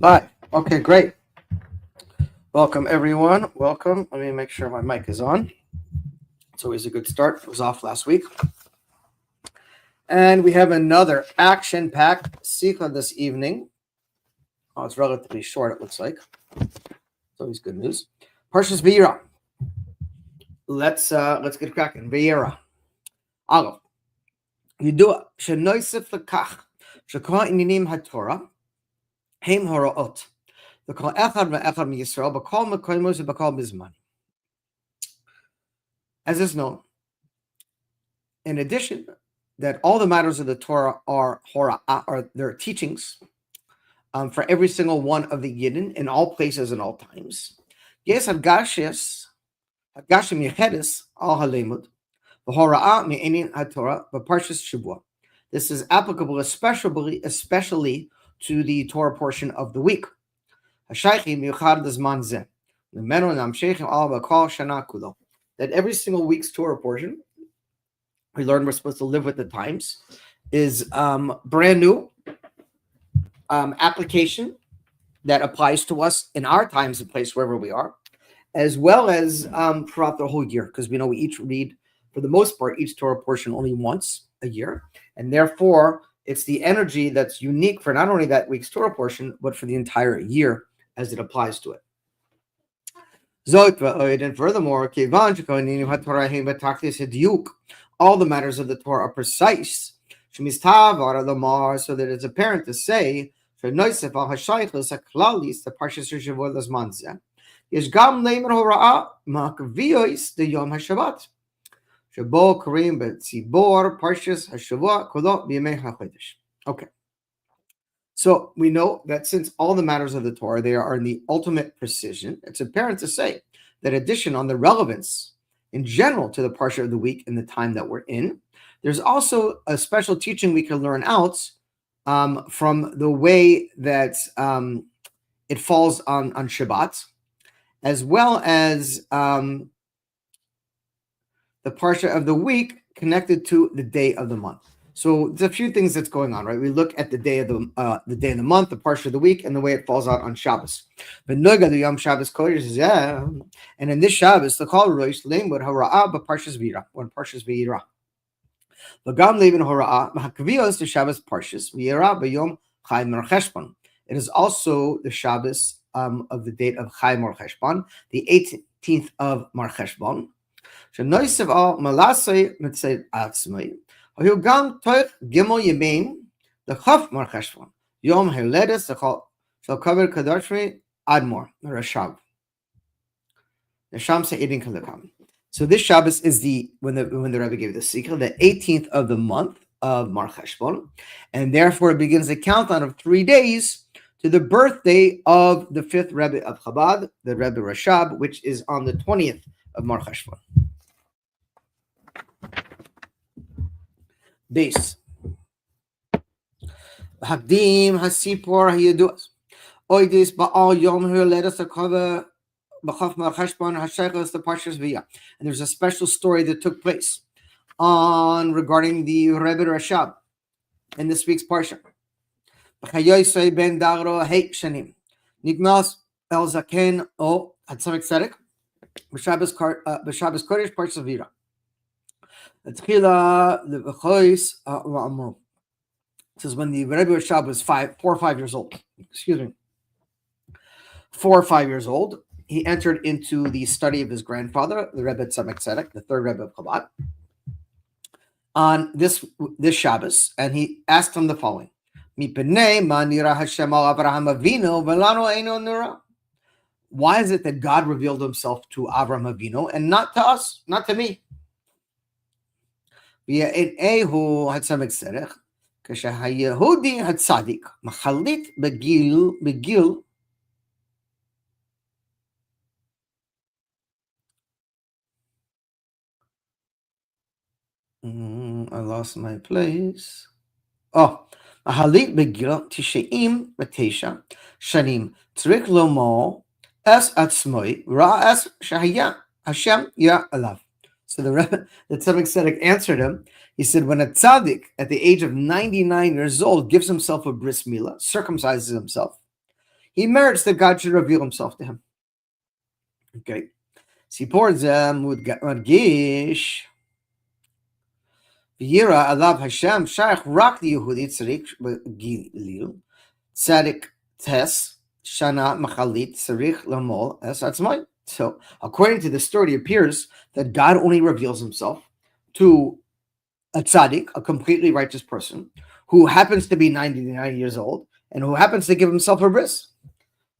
Live. Okay, great. Welcome, everyone. Welcome. Let me make sure my mic is on. It's always a good start. It was off last week. And we have another action-packed sikha this evening. Oh, it's relatively short, it looks like. It's always good news. Parshas Vayera. Let's get cracking. Vayera. Aleph. Yidua shenoisef lekach shekol inyanim haTorah heim horaot. V'kol echad ve'echad miyisrael b'kol mekoimos v'b'kol bizman. As is known, in addition, that all the matters of the Torah are their teachings for every single one of the Yidden in all places and all times. Yes, hagashim yechedes al halemud v'hora'a me'enin haTorah v'parshas Shavua. This is applicable especially to the Torah portion of the week. Hashaychi miyuchad l'zman zeh l'menu namsheichim al b'kol shana kulo. That every single week's Torah portion, we learn we're supposed to live with the times, is brand new application that applies to us in our times and place wherever we are, as well as throughout the whole year, because we know we each read, for the most part, each Torah portion only once a year, and therefore it's the energy that's unique for not only that week's Torah portion, but for the entire year as it applies to it. And furthermore, all the matters of the Torah are precise, so that it's apparent to say okay. So we know that since all the matters of the Torah, they are in the ultimate precision, it's apparent to say that addition on the relevance in general to the parsha of the week and the time that we're in, there's also a special teaching we can learn out from the way that it falls on Shabbat, as well as the parsha of the week connected to the day of the month. So there's a few things that's going on, right? We look at the day of the month, the parsha of the week, and the way it falls out on Shabbos. But Yom Shabbos Kodesh, and in this Shabbos, the call roish lemud hara'ah b'parshas Vayera, or Parshas Vayera. V'gam levin hara'ah b'hakvios the Shabbos Parshas Vayera b'yom Chai Mar Cheshbon. It is also the Shabbos of the date of Chai Mar Cheshbon, the 18th of Mar Cheshbon. Shenoisev al malasei mitzay atzmei. Gam toich gimel yemein the chaf Mar Cheshbon yom heledes the shall cover kadoshmi admor rashav. The Shamsa eating kalakam. So this Shabbos is when the Rebbe gave the sikha, the 18th of the month of Mar Cheshbon, and therefore it begins a countdown of 3 days to the birthday of the 5th Rebbe of Chabad, the Rebbe Rashab, which is on the 20th of Mar Cheshbon. Base. Hakdim hasipor hayaduas. Oidis ba'al yom let us cover b'chaf Mar Cheshbon hashaychos the Parshas Vayera. And there's a special story that took place regarding the Rebbe Rashab in this week's parsha. B'chayoisei ben dagro heit shanim nigmas el zaken o hatzamek tzedek b'Shabbos Kodesh Parshas Vayera. It says when the Rebbe Rashab was 4 or 5 years old. 4 or 5 years old, he entered into the study of his grandfather, the Rebbe Tzamek Tzedek, the 3rd Rebbe of Chabad, on this Shabbos, and he asked him the following: why is it that God revealed himself to Avraham Avinu and not to us, not to me? כשהיהודי הצדיק מחליט בגיל I lost my place. מחליט בגיל 99 שנים צריך לומר אס עצמוי ראה אס שהיה השם יא עליו. So the Tzemach Tzedek answered him. He said, when a tzaddik at the age of 99 years old gives himself a bris milah, circumcises himself, he merits that God should reveal himself to him. Okay. סיפור זה מדגיש וירא עליו השם שייך רק ליהודי צריך בגיל, צדיק טס, שנה מחלית צריך למול אס עצמאי. So, according to the story, it appears that God only reveals himself to a tzaddik, a completely righteous person, who happens to be 99 years old, and who happens to give himself a bris.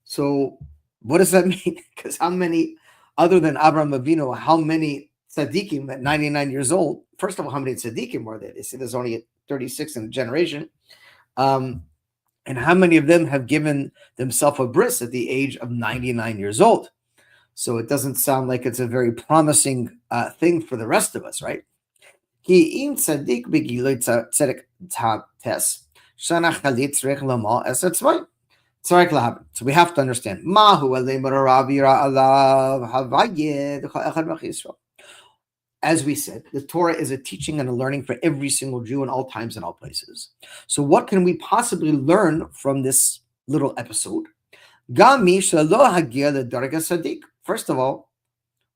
So, what does that mean? Because how many, other than Abraham Avinu, how many tzaddikim at 99 years old? First of all, how many tzaddikim are there? They say there's only 36 in a generation. And how many of them have given themselves a bris at the age of 99 years old? So it doesn't sound like it's a very promising thing for the rest of us, right? So we have to understand. As we said, the Torah is a teaching and a learning for every single Jew in all times and all places. So what can we possibly learn from this little episode? First of all,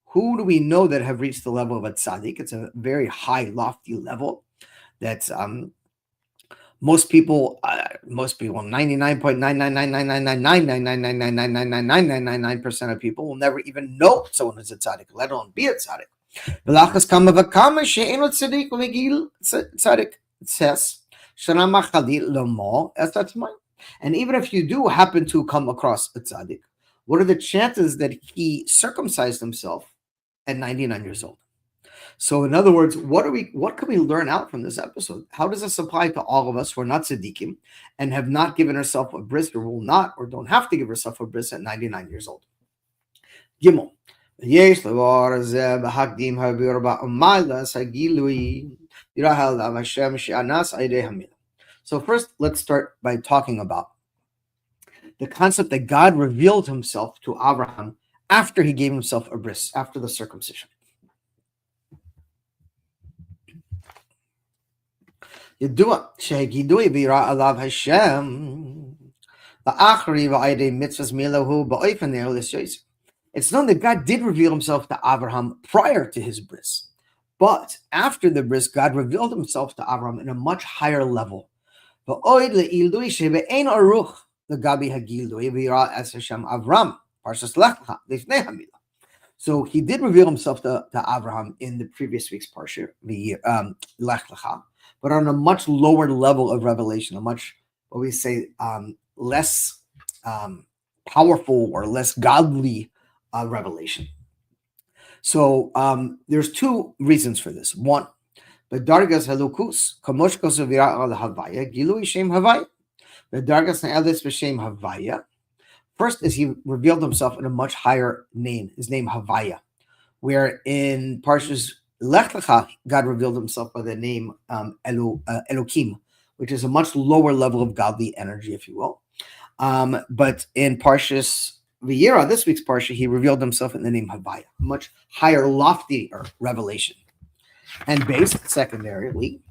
who do we know that have reached the level of a tzaddik? It's a very high, lofty level. That's most people, 99.999999999999999% of people will never even know someone is a tzaddik, let alone be a tzaddik. And even if you do happen to come across a tzaddik, what are the chances that he circumcised himself at 99 years old? So in other words, what can we learn out from this episode? How does this apply to all of us who are not tzaddikim and have not given ourselves a bris, or will not, or don't have to give ourselves a bris at 99 years old? Gimel. So first, let's start by talking about the concept that God revealed himself to Abraham after he gave himself a bris, after the circumcision. ידוע שהגידוי וירא עליו השם לאחרי ועדי מצווה מילאו באופן נאולס יוסף. It's known that God did reveal himself to Abraham prior to his bris. But after the bris, God revealed himself to Abraham in a much higher level. ועוד לעילוי שבאין ערוך לגבי הגילוי וירא את השם אברהם, פרשת לך לך, לפני המילה. So he did reveal himself to Abraham in the previous week's parsha, Lech Lecha, but on a much lower level of revelation, a much, what we say, less powerful or less godly revelation. So there's two reasons for this. One, B'dargas halukus, kamoshkos v'ira al havaya, gilui shem havaya. B'dargas na'elis v'shem havaya. First is he revealed himself in a much higher name, his name Havaya, where in Parshas Lech Lecha, God revealed himself by the name Elokim, which is a much lower level of godly energy, if you will. But in Parshas V'yira, this week's Parsha, he revealed himself in the name Havaya, a much higher, loftier revelation. And based secondarily,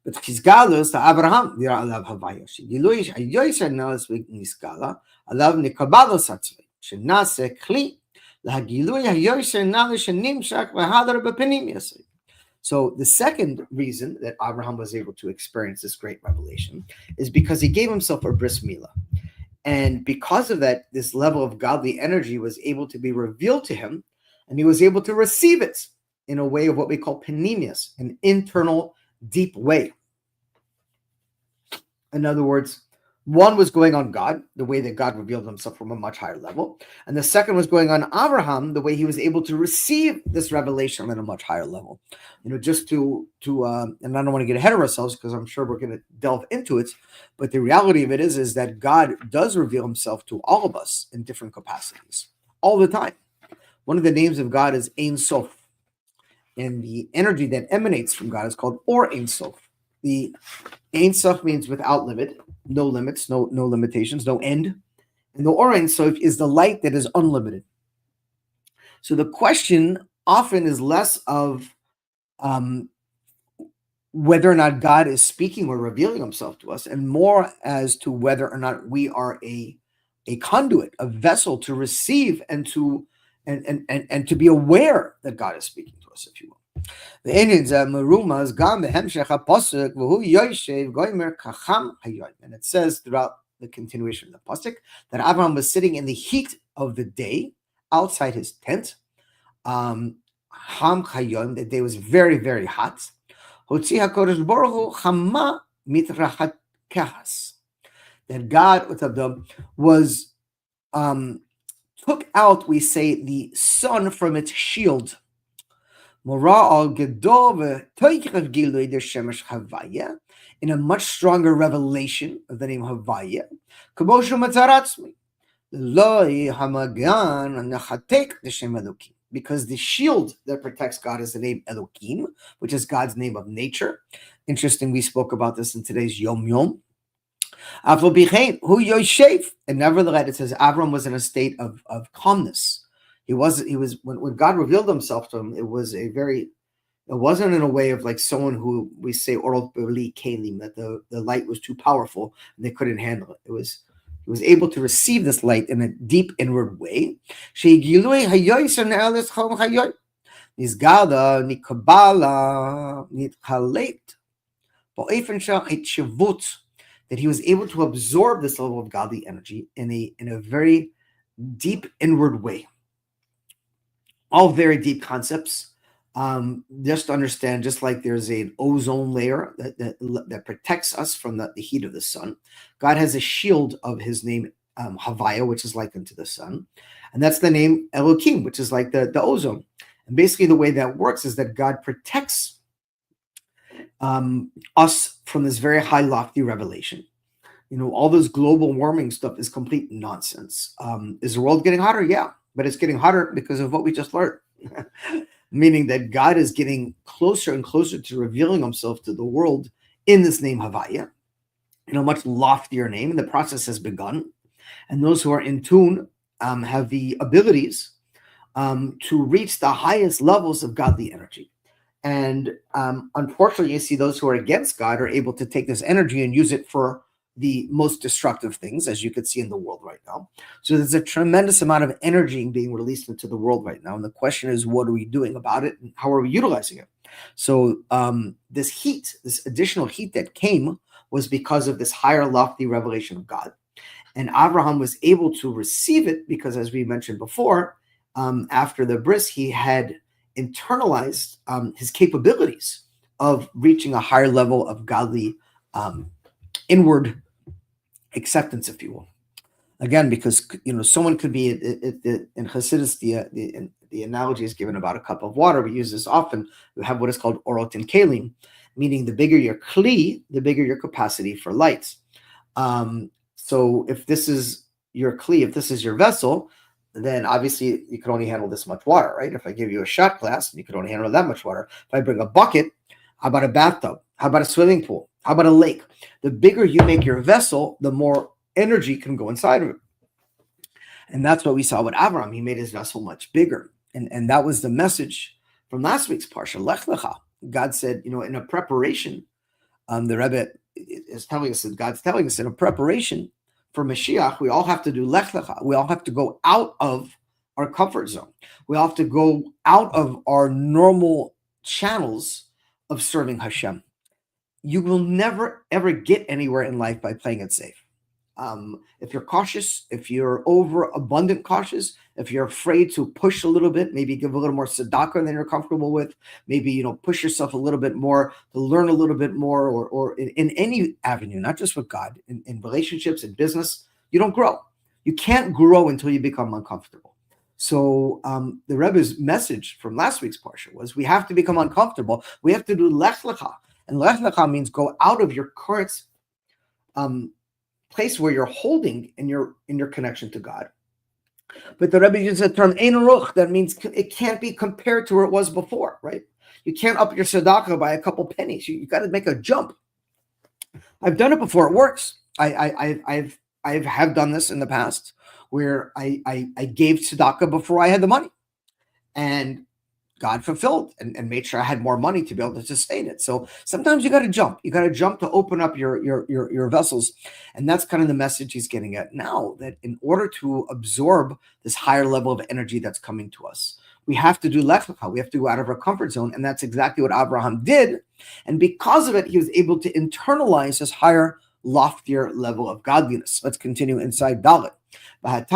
but Chizgalus to Abraham, Vira alav Havaya. Shigilui hayoyser nalas v'nisgala alav nikabalos hatzvei. Shenase kli lahagilui hayoyser nalas shenimshak v'hadar b'penim yasei. So the second reason that Abraham was able to experience this great revelation is because he gave himself a bris milah. And because of that, this level of godly energy was able to be revealed to him, and he was able to receive it in a way of what we call penimius, an internal, deep way. In other words, one was going on God, the way that God revealed himself from a much higher level. And the second was going on Abraham, the way he was able to receive this revelation at a much higher level. Just to and I don't want to get ahead of ourselves because I'm sure we're going to delve into it. But the reality of it is that God does reveal himself to all of us in different capacities all the time. One of the names of God is Ein Sof. And the energy that emanates from God is called Or Ein Sof. The Ein Sof means without limit, no limits, no limitations, no end. And the Or Ein Sof is the light that is unlimited. So the question often is less of whether or not God is speaking or revealing himself to us, and more as to whether or not we are a a conduit, a vessel to receive and to and to be aware that God is speaking to us, if you will. And it says throughout the continuation of the pasuk that Abraham was sitting in the heat of the day outside his tent. Ham chayom, the day was very, very hot. Hotzi HaKadosh Baruch Hu chama mitrachat kahas. That God was took out, we say, the sun from its shield. In a much stronger revelation of the name Havaya. Because the shield that protects God is the name Elohim, which is God's name of nature. Interesting, we spoke about this in today's Yom Yom. And nevertheless, it says Avram was in a state of calmness. He was when God revealed himself to him, it wasn't in a way of like someone who we say oral kalim, that the light was too powerful and they couldn't handle it. He was able to receive this light in a deep inward way. That he was able to absorb this level of godly energy in a very deep inward way. All very deep concepts. Just to understand, just like there's an ozone layer that protects us from the heat of the sun, God has a shield of his name, Havaya, which is likened to the sun. And that's the name Elohim, which is like the ozone. And basically the way that works is that God protects us from this very high, lofty revelation. All this global warming stuff is complete nonsense. Is the world getting hotter? Yeah, but it's getting hotter because of what we just learned. Meaning that God is getting closer and closer to revealing himself to the world in this name Havaya, in a much loftier name, and the process has begun. And those who are in tune have the abilities to reach the highest levels of godly energy. And unfortunately, you see those who are against God are able to take this energy and use it for the most destructive things, as you could see in the world right now. So there's a tremendous amount of energy being released into the world right now. And the question is, what are we doing about it? And how are we utilizing it? So this heat, this additional heat that came was because of this higher lofty revelation of God. And Abraham was able to receive it because, as we mentioned before, after the bris, he had internalized his capabilities of reaching a higher level of godly inward acceptance, if you will. Again, because someone could be in Hasidus, the analogy is given about a cup of water. We use this often. We have what is called orot and kalim, meaning the bigger your kli, the bigger your capacity for light. So if this is your kli, if this is your vessel, then obviously you can only handle this much water, right? If I give you a shot glass, you can only handle that much water. If I bring a bucket, how about a bathtub? How about a swimming pool? How about a lake? The bigger you make your vessel, the more energy can go inside of it. And that's what we saw with Abraham. He made his vessel much bigger. And that was the message from last week's Parsha, Lech Lecha. God said, in a preparation, the Rebbe is telling us that God's telling us in a preparation for Mashiach, we all have to do Lech Lecha. We all have to go out of our comfort zone. We all have to go out of our normal channels of serving Hashem. You will never, ever get anywhere in life by playing it safe. If you're cautious, if you're overabundant cautious, if you're afraid to push a little bit, maybe give a little more tzedakah than you're comfortable with, maybe, push yourself a little bit more to learn a little bit more, or in any avenue, not just with God, in relationships, in business, you don't grow. You can't grow until you become uncomfortable. So the Rebbe's message from last week's Parsha was we have to become uncomfortable. We have to do Lech Lecha. And Lech Lecha means go out of your current place where you're holding in your connection to God. But the Rebbe uses the term Ein Ruch, that means it can't be compared to where it was before, right? You can't up your tzedakah by a couple pennies. You got to make a jump. I've done it before. It works. I have done this in the past where I gave tzedakah before I had the money. And God fulfilled and made sure I had more money to be able to sustain it. So sometimes you got to jump. You got to jump to open up your vessels, and that's kind of the message he's getting at now. That in order to absorb this higher level of energy that's coming to us, we have to do lechacha. We have to go out of our comfort zone, and that's exactly what Abraham did. And because of it, he was able to internalize this higher, loftier level of godliness. Let's continue inside Dalit. And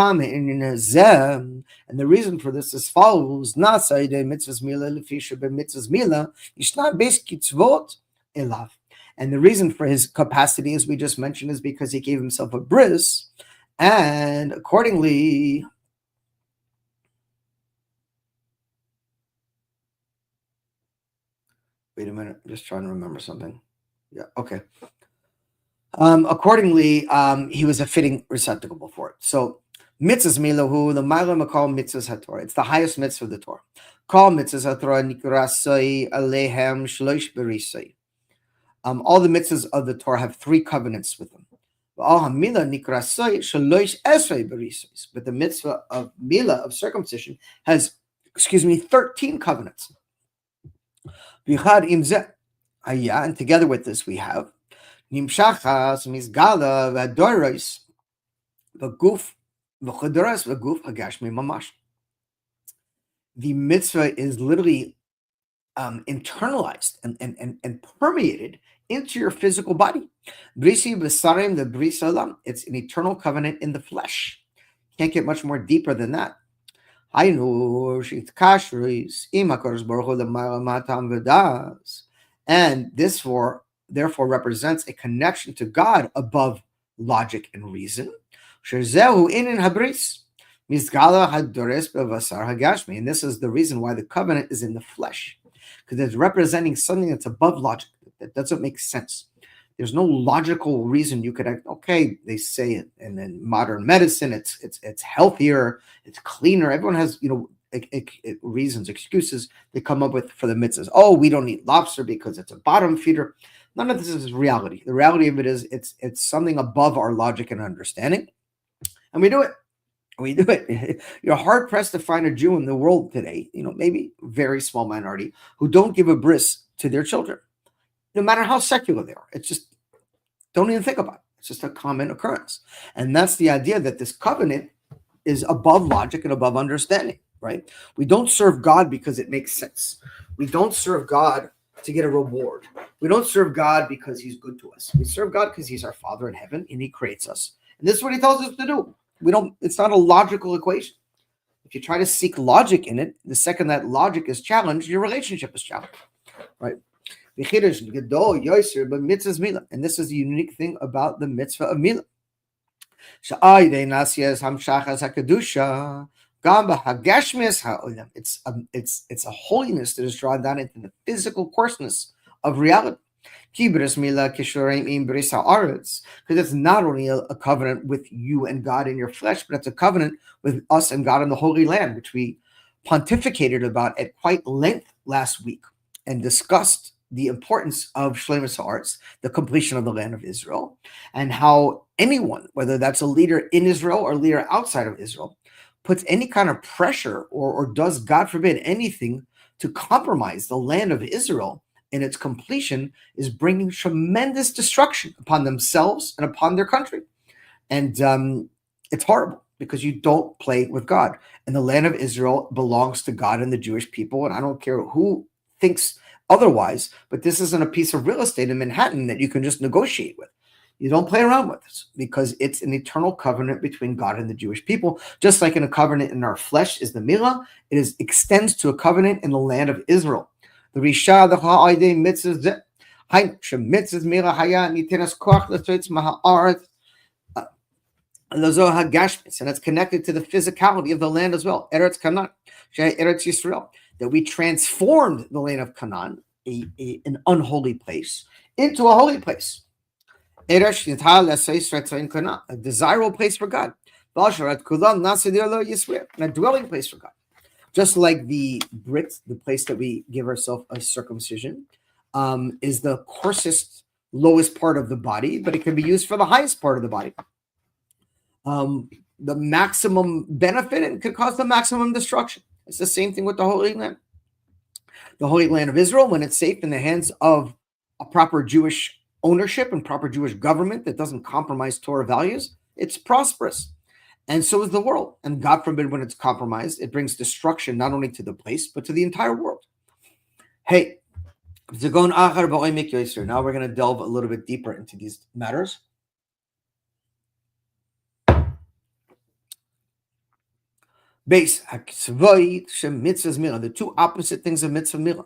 the reason for this is follows: and the reason for his capacity, as we just mentioned, is because he gave himself a bris, and accordingly, wait a minute, I'm just trying to remember something. Yeah, okay. Accordingly, he was a fitting receptacle for it. So, mitzvahs milahu, the ma'ala makal mitzvahs haTorah. It's the highest mitzvah of the Torah. Kol mitzvahs haTorah nikrasai alehem shloish berisai. All the mitzvahs of the Torah have 3 covenants with them. But the mitzvah of milah, of circumcision, has, 13 covenants. And together with this, we have Nimshachas mizgala v'adoros v'guf v'chodoros v'guf hagashmi mamash. The mitzvah is literally internalized and permeated into your physical body. Brisi b'sarim the bris olam. It's an eternal covenant in the flesh. Can't get much more deeper than that. And this therefore represents a connection to God above logic and reason. And this is the reason why the covenant is in the flesh, because it's representing something that's above logic, that doesn't make sense. There's no logical reason you could, okay, they say it, and then modern medicine, it's healthier, it's cleaner. Everyone has, reasons, excuses they come up with for the mitzvahs. Oh, we don't eat lobster because it's a bottom feeder. None of this is reality. The reality of it is it's something above our logic and understanding, and we do it. We do it. You're hard pressed to find a Jew in the world today, maybe a very small minority, who don't give a bris to their children, no matter how secular they are. It's just, don't even think about it. It's just a common occurrence. And that's the idea that this covenant is above logic and above understanding, right? We don't serve God because it makes sense. We don't serve God to get a reward. We don't serve God because he's good to us. We serve God because he's our Father in heaven and he creates us. And this is what he tells us to do. It's not a logical equation. If you try to seek logic in it, the second that logic is challenged, your relationship is challenged, right? And this is the unique thing about the mitzvah of milah. It's a holiness that is drawn down into the physical coarseness of reality. Because it's not only a covenant with you and God in your flesh, but it's a covenant with us and God in the Holy Land, which we pontificated about at quite length last week and discussed the importance of Shleimus Haaretz, the completion of the land of Israel, and how anyone, whether that's a leader in Israel or a leader outside of Israel, puts any kind of pressure or does, God forbid, anything to compromise the land of Israel in its completion is bringing tremendous destruction upon themselves and upon their country. And it's horrible because you don't play with God. And the land of Israel belongs to God and the Jewish people. And I don't care who thinks otherwise, but this isn't a piece of real estate in Manhattan that you can just negotiate with. You don't play around with this because it's an eternal covenant between God and the Jewish people. Just like in a covenant in our flesh is the milah, it extends to a covenant in the land of Israel. The Risha, the Ha'idei mitzvahs, mitzvahs milah haya nitenas koach l'tzoitz ma'ha'aretz l'zoh hagashmis, and it's connected to the physicality of the land as well. Eretz Canaan, Eretz Yisrael, that we transformed the land of Canaan, an unholy place, into a holy place. A desirable place for God, and a dwelling place for God. Just like the Brit, the place that we give ourselves a circumcision, is the coarsest, lowest part of the body, but it can be used for the highest part of the body. The maximum benefit and could cause the maximum destruction. It's the same thing with the Holy Land. The Holy Land of Israel, when it's safe in the hands of a proper Jewish ownership and proper Jewish government that doesn't compromise Torah values, it's prosperous. And so is the world. And God forbid when it's compromised, it brings destruction not only to the place, but to the entire world. Hey, now we're going to delve a little bit deeper into these matters. Base, the two opposite things of mitzvah mila.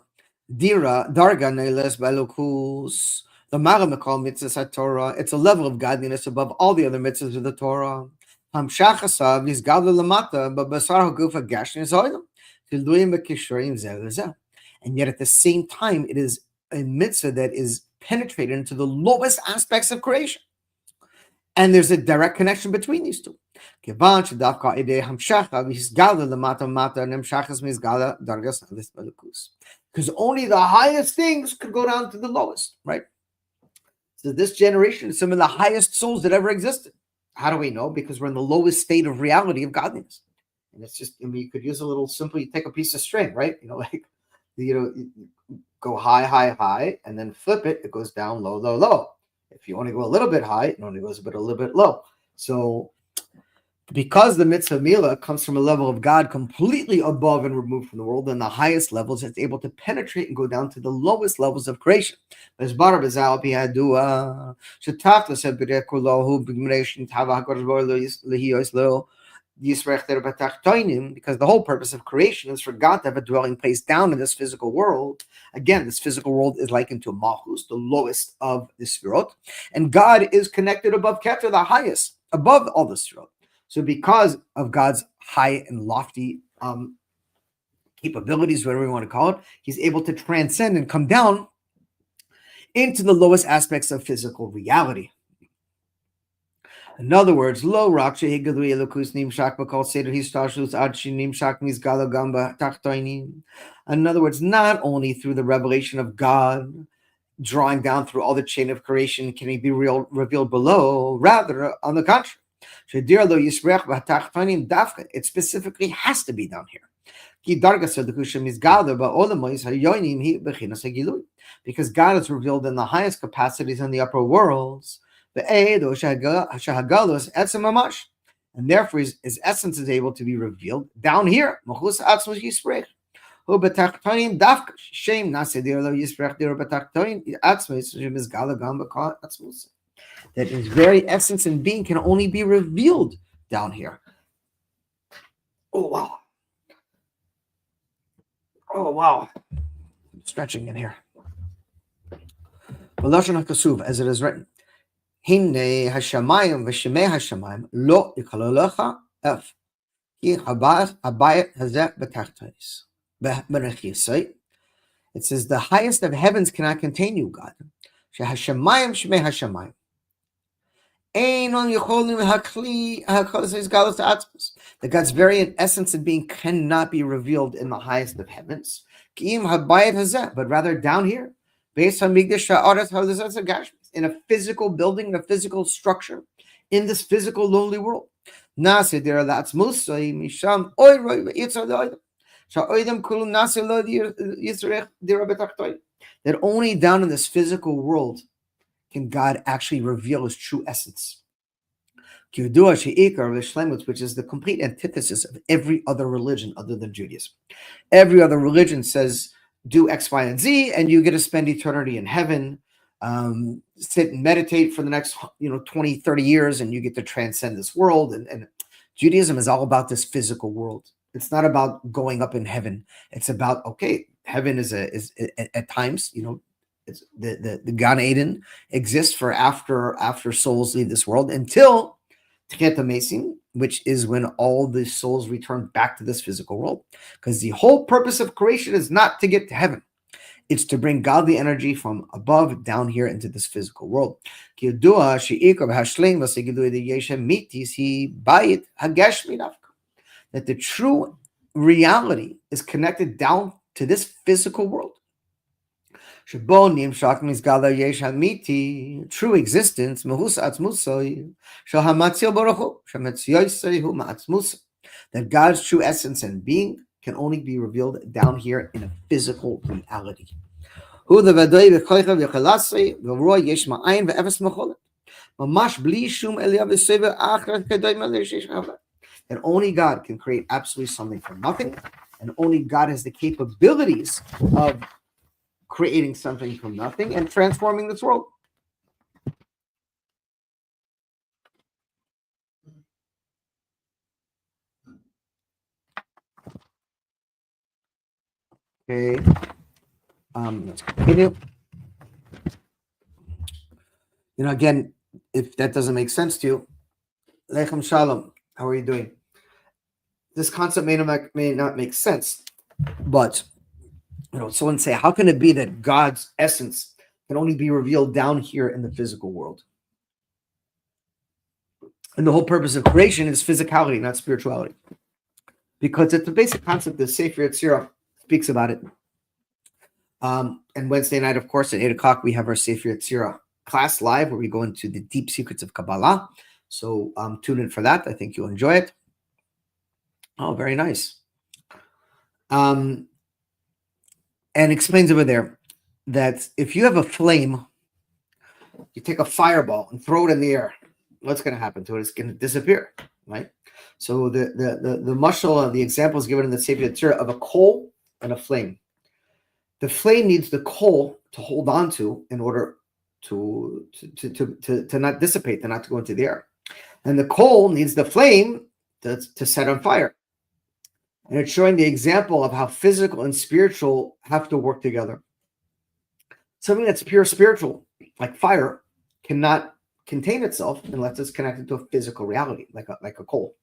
Dira, darga neiles balokus. The maramekal mitzvah Torah. It's a level of godliness above all the other mitzvahs of the Torah. Hamshachasav nizgadu lamata, but basar hagufa gashin zoilim. Tilduim bekishurim zeh. And yet at the same time, it is a mitzvah that is penetrated into the lowest aspects of creation. And there's a direct connection between these two. Because only the highest things could go down to the lowest, right? So this generation is some of the highest souls that ever existed. How do we know? Because we're in the lowest state of reality of godliness. And it's just, you could use a little simple, you take a piece of string, right? You go high, high, high, and then flip it, it goes down low, low, low. If you want to go a little bit high, it only goes a little bit low. So because the mitzvah mila comes from a level of God completely above and removed from the world, and the highest levels, it's able to penetrate and go down to the lowest levels of creation. Because the whole purpose of creation is for God to have a dwelling place down in this physical world. Again, this physical world is likened to Malchus, the lowest of the Sefirot, and God is connected above Keter, the highest, above all the Sefirot. So because of God's high and lofty capabilities, whatever you want to call it, he's able to transcend and come down into the lowest aspects of physical reality. In other words, lo rak shehigalu elokus nimshak b'kol seder histashus ad shenimshak mizgalo gamba tachtoinim. In other words, not only through the revelation of God drawing down through all the chain of creation can he be revealed below, rather on the contrary. It specifically has to be down here. Because God is revealed in the highest capacities in the upper worlds. And therefore his essence is able to be revealed down here. That his very essence and being can only be revealed down here. Oh wow. Oh wow. I'm stretching in here. As it is written, Hine hashamayim v'shemei hashamayim lo yikalalecha ef ki habayit hazeh b'tachtois b'nechiyasai. It says the highest of heavens cannot contain you, God. Shehashamayim shemei hashamayim. That God's very essence and being cannot be revealed in the highest of heavens, but rather down here, based on in a physical building, in a physical structure, in this physical lonely world. That only down in this physical world can God actually reveal his true essence. Which is the complete antithesis of every other religion other than Judaism. Every other religion says, do X, Y, and Z, and you get to spend eternity in heaven. Sit and meditate for the next 20, 30 years, and you get to transcend this world. And Judaism is all about this physical world. It's not about going up in heaven. It's about, okay, heaven is at times, it's the Gan Eden exists for after souls leave this world until Tchiat HaMesim, which is when all the souls return back to this physical world. Because the whole purpose of creation is not to get to heaven. It's to bring godly energy from above down here into this physical world. That the true reality is connected down to this physical world. True existence, that God's true essence and being can only be revealed down here in a physical reality. And only God can create absolutely something from nothing, and only God has the capabilities of creating something from nothing and transforming this world. Okay. Let's continue. Again, if that doesn't make sense to you, Lechem Shalom, how are you doing? This concept may not make sense, but someone say, how can it be that God's essence can only be revealed down here in the physical world? And the whole purpose of creation is physicality, not spirituality. Because it's the basic concept that Sefer Yetzirah speaks about it. And Wednesday night, of course, at 8 o'clock, we have our Sefer Yetzirah class live where we go into the deep secrets of Kabbalah. So tune in for that. I think you'll enjoy it. Oh, very nice. And explains over there that if you have a flame, you take a fireball and throw it in the air, what's going to happen to it? It's going to disappear, right? So the mashal, the example is given in the Sefer Yetzirah of a coal and a flame. The flame needs the coal to hold on to in order to not dissipate, to not to go into the air. And the coal needs the flame to set on fire. And it's showing the example of how physical and spiritual have to work together. Something that's pure spiritual, like fire, cannot contain itself unless it's connected to a physical reality, like a coal.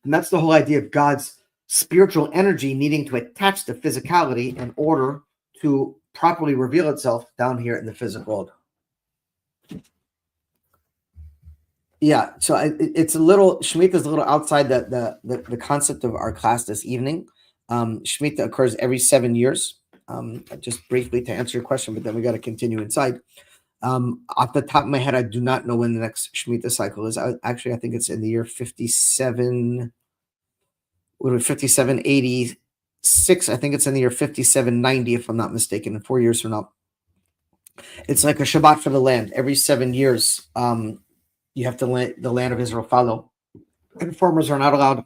And that's the whole idea of God's spiritual energy needing to attach to physicality in order to properly reveal itself down here in the physical world. Yeah, so it's a little, Shemitah is a little outside the concept of our class this evening. Shemitah occurs every 7 years. Just briefly to answer your question, but then we got to continue inside. Off the top of my head, I do not know when the next Shemitah cycle is. I think it's in the year 5786. I think it's in the year 5790, if I'm not mistaken, in 4 years from now. It's like a Shabbat for the land. Every 7 years, you have to let the land of Israel follow. And farmers are not allowed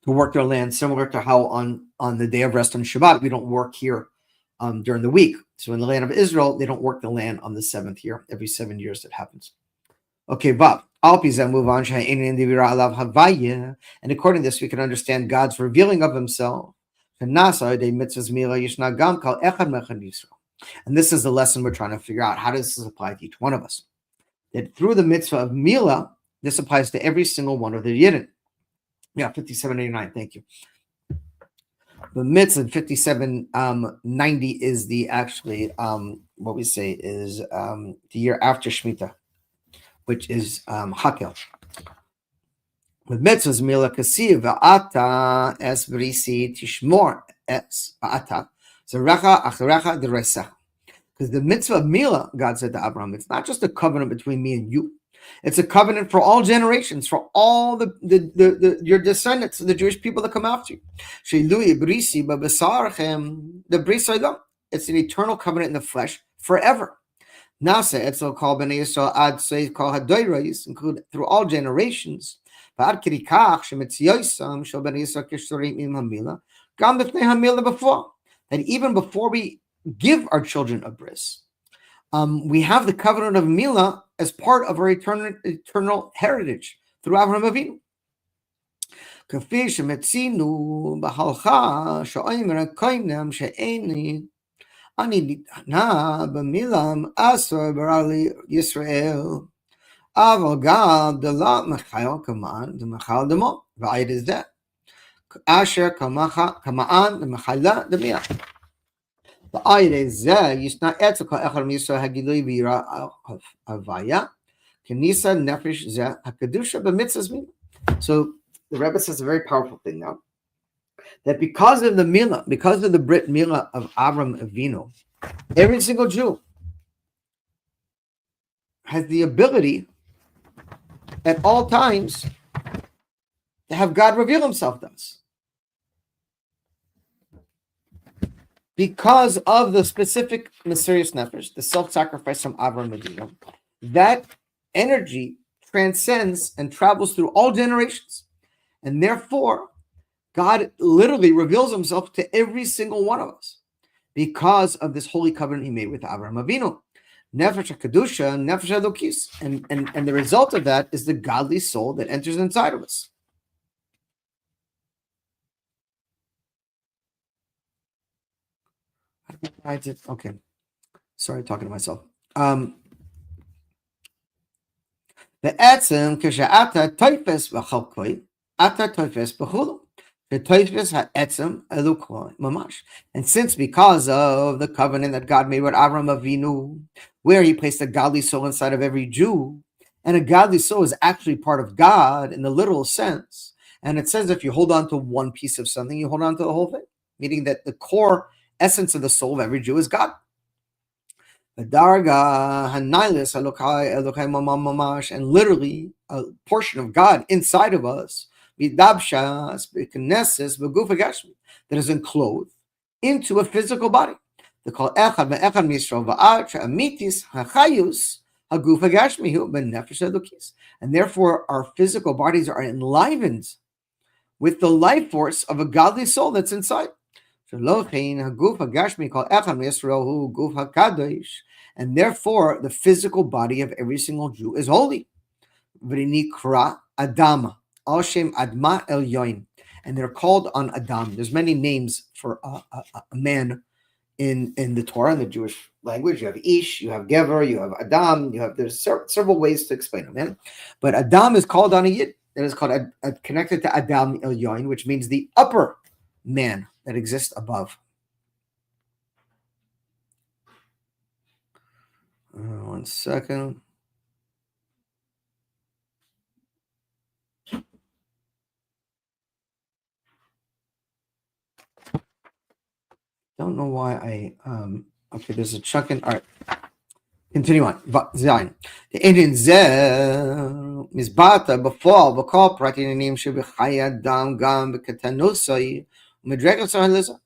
to work their land, similar to how on the day of rest on Shabbat, we don't work here during the week. So in the land of Israel, they don't work the land on the 7th year. Every 7 years that happens. Okay, Bob. Move on. And according to this, we can understand God's revealing of himself. And this is the lesson we're trying to figure out. How does this apply to each one of us? That through the mitzvah of Milah, this applies to every single one of the Yidden. Yeah, 5789, thank you. The mitzvah 5790 is the actually, what we say is the year after Shemitah, which is Hakel. The mitzvah is Milah Kasiv, Va'ata es Brisi Tishmor es Va'ata, Zerecha Acharecha Deresecha. Because the mitzvah of Milah, God said to Abraham, it's not just a covenant between me and you. It's a covenant for all generations, for all your descendants, the Jewish people that come after you. It's an eternal covenant in the flesh forever. Include through all generations. That even before we give our children a bris, we have the covenant of Milah as part of our eternal heritage through Avraham Avinu. So the Rebbe says a very powerful thing now, that because of the Milah, because of the Brit Milah of Avram Avinu, every single Jew has the ability at all times to have God reveal himself to us. because of the specific Mesiris Nefesh, the self-sacrifice from Avraham Avinu, that energy transcends and travels through all generations. And therefore, God literally reveals himself to every single one of us because of this holy covenant he made with Avraham Avinu. Nefesh HaKadusha, Nefesh HaElokis. And the result of that is the godly soul that enters inside of us. I did, okay. Sorry, talking to myself. בעצם כשאתה תופס בחלקוי, אתה תופס בכולו. ותופס העצם אלוקו ממש. And since because of the covenant that God made with Avraham Avinu, where he placed a godly soul inside of every Jew, and a godly soul is actually part of God in the literal sense, and it says if you hold on to one piece of something, you hold on to the whole thing, meaning that the core essence of the soul of every Jew is God. And literally a portion of God inside of us that is enclosed into a physical body. They call and therefore our physical bodies are enlivened with the life force of a godly soul that's inside. And therefore, the physical body of every single Jew is holy. Adam, al shem adma elyoin, and they're called on Adam. There's many names for a man in the Torah, in the Jewish language. You have Ish, you have Gever, you have Adam. There's several ways to explain them, man. But Adam is called on a Yid. That is called connected to Adam elyoin, which means the upper man that exists above. One second. Don't know why I okay, there's a chunk in. All right, continue on. Zayin. The Indian mizbata befall v'kol pratinim shebechaya dam gam b'katanosai umedregas,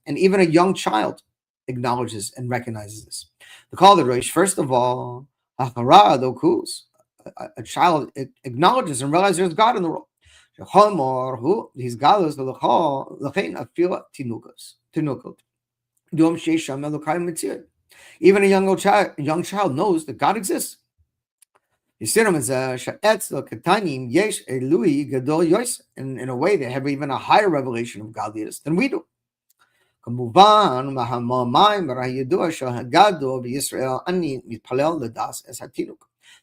and even a young child acknowledges and recognizes this. The call the Rosh, first of all, hachara dokus, a child acknowledges and realizes there's God in the world. He's galus the lechol lechein afila tinukos. Even a young child knows that God exists. In a way, they have even a higher revelation of godliness than we do. It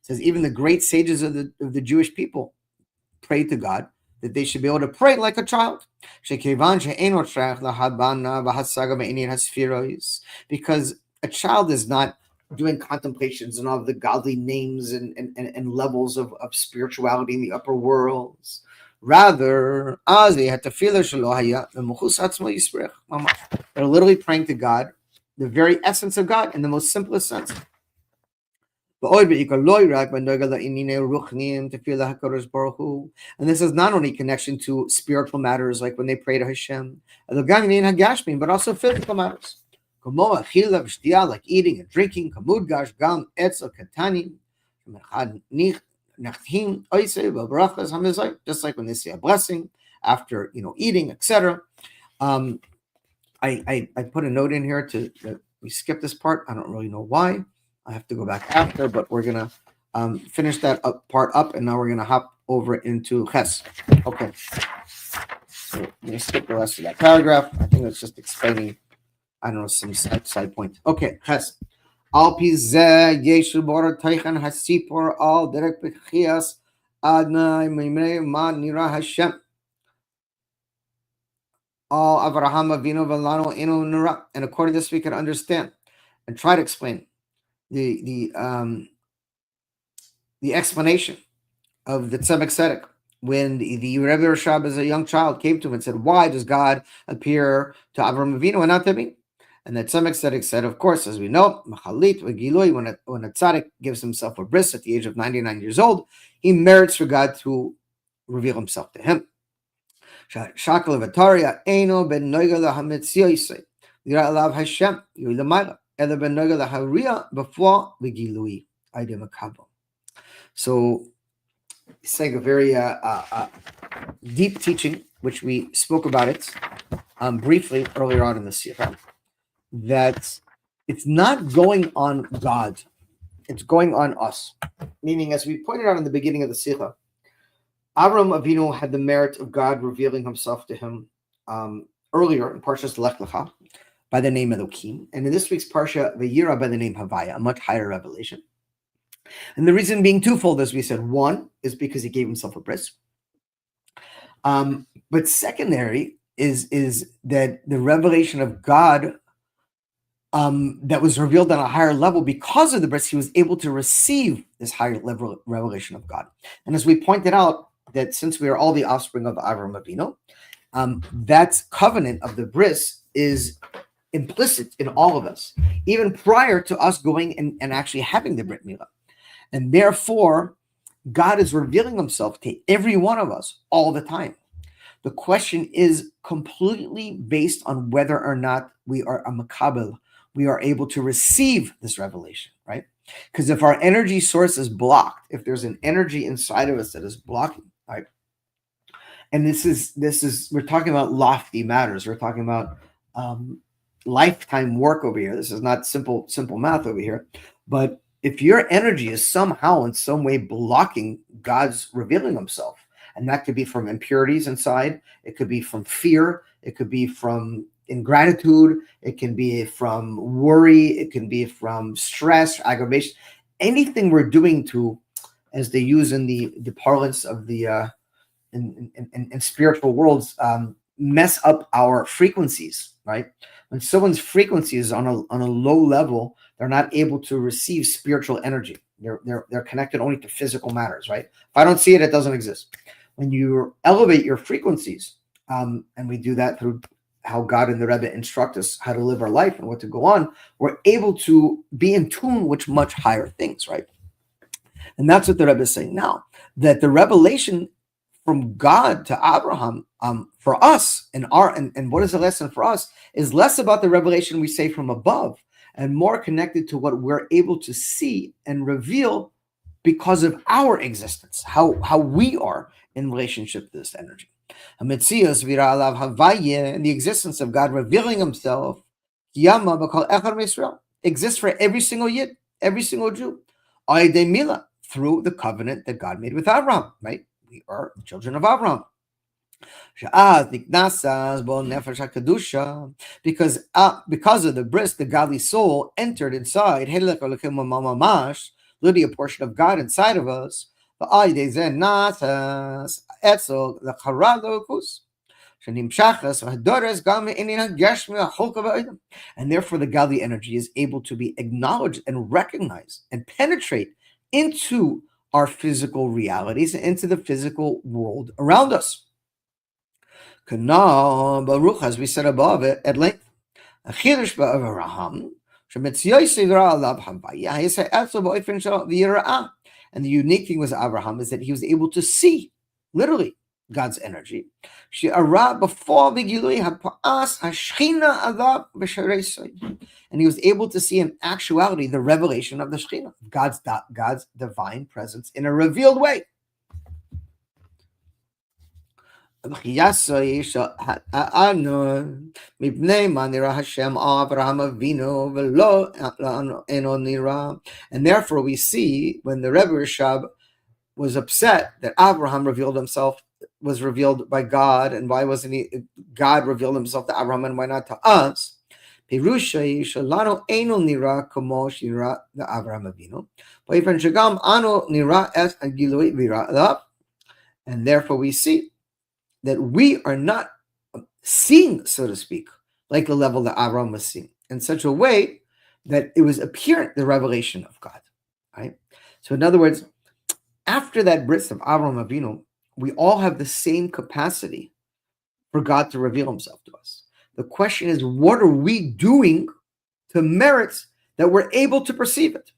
says even the great sages of the Jewish people pray to God that they should be able to pray like a child. Because a child is not doing contemplations and all of the godly names and levels of spirituality in the upper worlds. Rather, they're literally praying to God, the very essence of God in the most simplest sense. And this is not only connection to spiritual matters, like when they pray to Hashem, but also physical matters, like eating and drinking, just like when they say a blessing after eating, etc. I put a note in here that we skip this part. I don't really know why. I have to go back after, but we're gonna finish that part up, and now we're gonna hop over into Ches. Okay, so I'm gonna skip the rest of that paragraph. I think it's just explaining, I don't know, some side point. Okay, Ches. Al pi zeh yeshu bor teichan hasipor al derek b'chias adnai mimrei ma nira Hashem al Avraham Avinu v'lanu inu nira. And according to this, we can understand and try to explain the explanation of the Tzemach Tzedek when the Rebbe Rashab as a young child came to him and said, why does God appear to Avraham Avinu and not to me? And the Tzemach Tzedek said, of course, as we know, Machalit v'gilui, when a tzaddik gives himself a bris at the age of 99 years old, he merits for God to reveal himself to him. Yira alav Hashem, Yulamala, Ela Benoga la Haria before the Gilui, Idamakabo. So it's like a very deep teaching, which we spoke about it briefly earlier on in the Sifra, that it's not going on God, it's going on us. Meaning, as we pointed out in the beginning of the Sifra, Avram Avinu had the merit of God revealing himself to him earlier in Parshas Lech Lecha by the name Elokim, and in this week's Parsha Vayira by the name Havaya, a much higher revelation. And the reason being twofold, as we said. One is because he gave himself a bris. But secondary is that the revelation of God that was revealed on a higher level because of the bris, he was able to receive this higher level revelation of God. And as we pointed out, that since we are all the offspring of Avram Avinu, that covenant of the bris is implicit in all of us, even prior to us going and actually having the Brit Milah. And therefore, God is revealing himself to every one of us all the time. The question is completely based on whether or not we are a makabel, we are able to receive this revelation, right? Because if our energy source is blocked, if there's an energy inside of us that is blocking, right? And this is we're talking about lofty matters. We're talking about lifetime work over here. This is not simple math over here. But if your energy is somehow in some way blocking God's revealing himself, and that could be from impurities inside, it could be from fear, it could be from ingratitude, it can be from worry, it can be from stress, aggravation, anything we're doing to, as they use in the parlance of the in spiritual worlds, mess up our frequencies, right? When someone's frequency is on a low level, they're not able to receive spiritual energy. They're connected only to physical matters, right? If I don't see it, it doesn't exist. When you elevate your frequencies, and we do that through how God and the Rebbe instruct us how to live our life and what to go on, we're able to be in tune with much higher things, right? And that's what the Rebbe is saying now, that the revelation from God to Abraham, for us, and what is the lesson for us, is less about the revelation we say from above and more connected to what we're able to see and reveal because of our existence, how we are in relationship to this energy. And the existence of God revealing himself exists for every single Yid, every single Jew, through the covenant that God made with Abraham, right? We are children of Abraham. Because of the bris, the godly soul entered inside, literally a portion of God inside of us. And therefore the godly energy is able to be acknowledged and recognized and penetrate into our physical realities and into the physical world around us. Kana Baruch, as we said above it at length, and the unique thing with Abraham is that he was able to see, literally, God's energy. And he was able to see in actuality the revelation of the Shekhinah, God's divine presence in a revealed way. And therefore we see when the Rebbe Rashab was upset that Abraham was revealed by God, and why wasn't God revealed himself to Abraham and why not to us? And therefore we see that we are not seeing, so to speak, like the level that Abraham was seeing, in such a way that it was apparent, the revelation of God, right? So in other words, after that bris of Abraham Avinu, we all have the same capacity for God to reveal himself to us. The question is, what are we doing to merit that we're able to perceive it?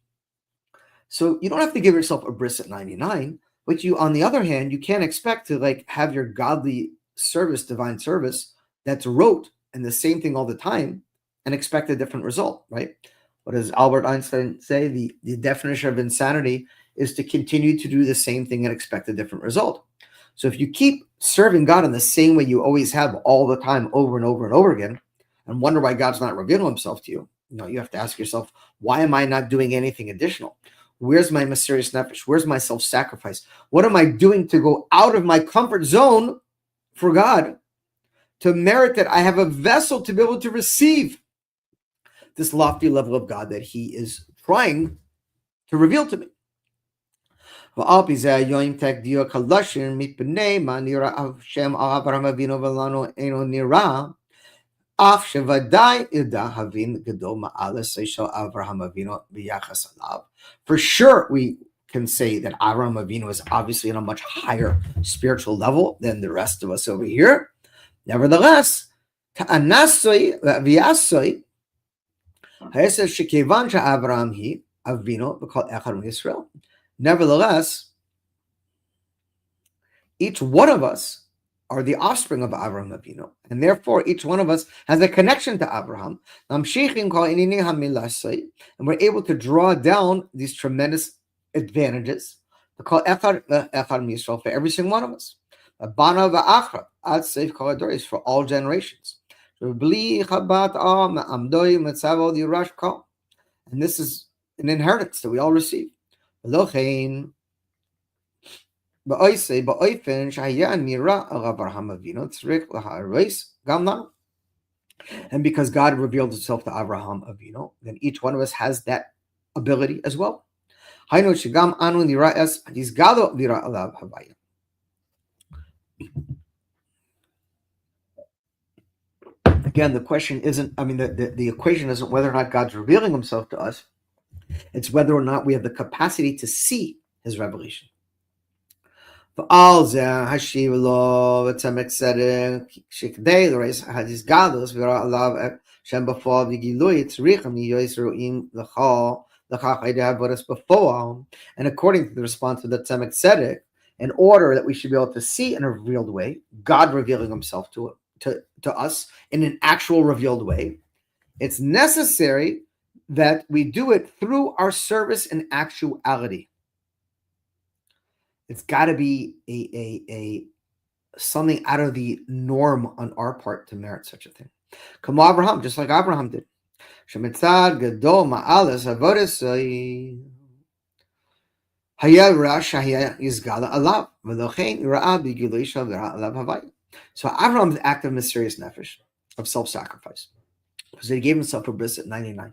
So you don't have to give yourself a bris at 99, but you, on the other hand, you can't expect to have your godly service, divine service, that's rote and the same thing all the time, and expect a different result, right? What does Albert Einstein say? The definition of insanity is to continue to do the same thing and expect a different result. So if you keep serving God in the same way you always have all the time, over and over and over again, and wonder why God's not revealing himself to you, you have to ask yourself, why am I not doing anything additional? Where's my mysterious nefesh? Where's my self-sacrifice? What am I doing to go out of my comfort zone for God to merit that I have a vessel to be able to receive this lofty level of God that he is trying to reveal to me? For sure, we can say that Avraham Avinu is obviously on a much higher spiritual level than the rest of us over here. Nevertheless, nevertheless, each one of us are the offspring of Avraham Avinu, and therefore each one of us has a connection to Abraham. And we're able to draw down these tremendous advantages for every single one of us. For all generations. And this is an inheritance that we all receive. And because God revealed himself to Avraham Avinu, then each one of us has that ability as well. Again, the question isn't, the equation isn't whether or not God's revealing himself to us. It's whether or not we have the capacity to see his revelation. And according to the response of the Tzemek Tzedek, in order that we should be able to see in a revealed way, God revealing himself to us in an actual revealed way, it's necessary that we do it through our service in actuality. It's got to be a something out of the norm on our part to merit such a thing. Come Abraham, just like Abraham did. So Abraham's act of mysterious nefesh, of self-sacrifice, because he gave himself a bris at 99.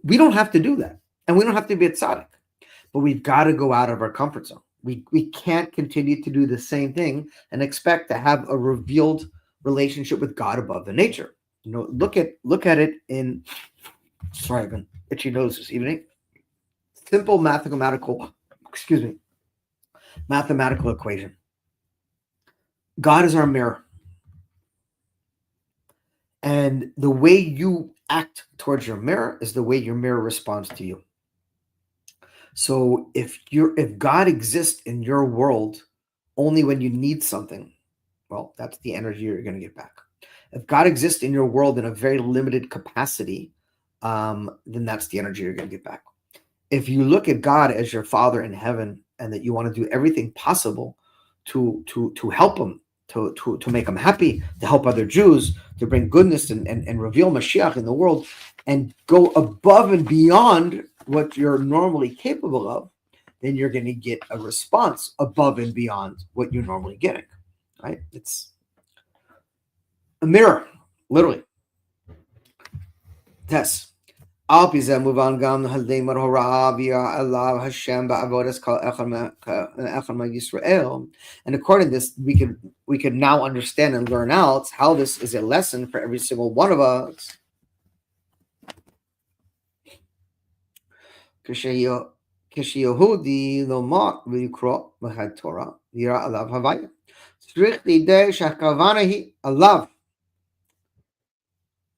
We don't have to do that, and we don't have to be a tzaddik, but we've got to go out of our comfort zone. We can't continue to do the same thing and expect to have a revealed relationship with God above the nature. Look at it in. Sorry, I've been itchy nose this evening. Simple mathematical equation. God is our mirror, and the way you act towards your mirror is the way your mirror responds to you. So if God exists in your world only when you need something, well, that's the energy you're going to get back. If God exists in your world in a very limited capacity, then that's the energy you're going to get back. If you look at God as your Father in heaven and that you want to do everything possible to help him, to make him happy, to help other Jews, to bring goodness and reveal Mashiach in the world, and go above and beyond what you're normally capable of, then you're going to get a response above and beyond what you're normally getting, right? It's a mirror, literally. Tess. And according to this, we could now understand and learn out how this is a lesson for every single one of us. כשיהודי לומד ולקרוא מהתורה, יראה עליו הוויה. צריך לידי שהכוונה היא עליו.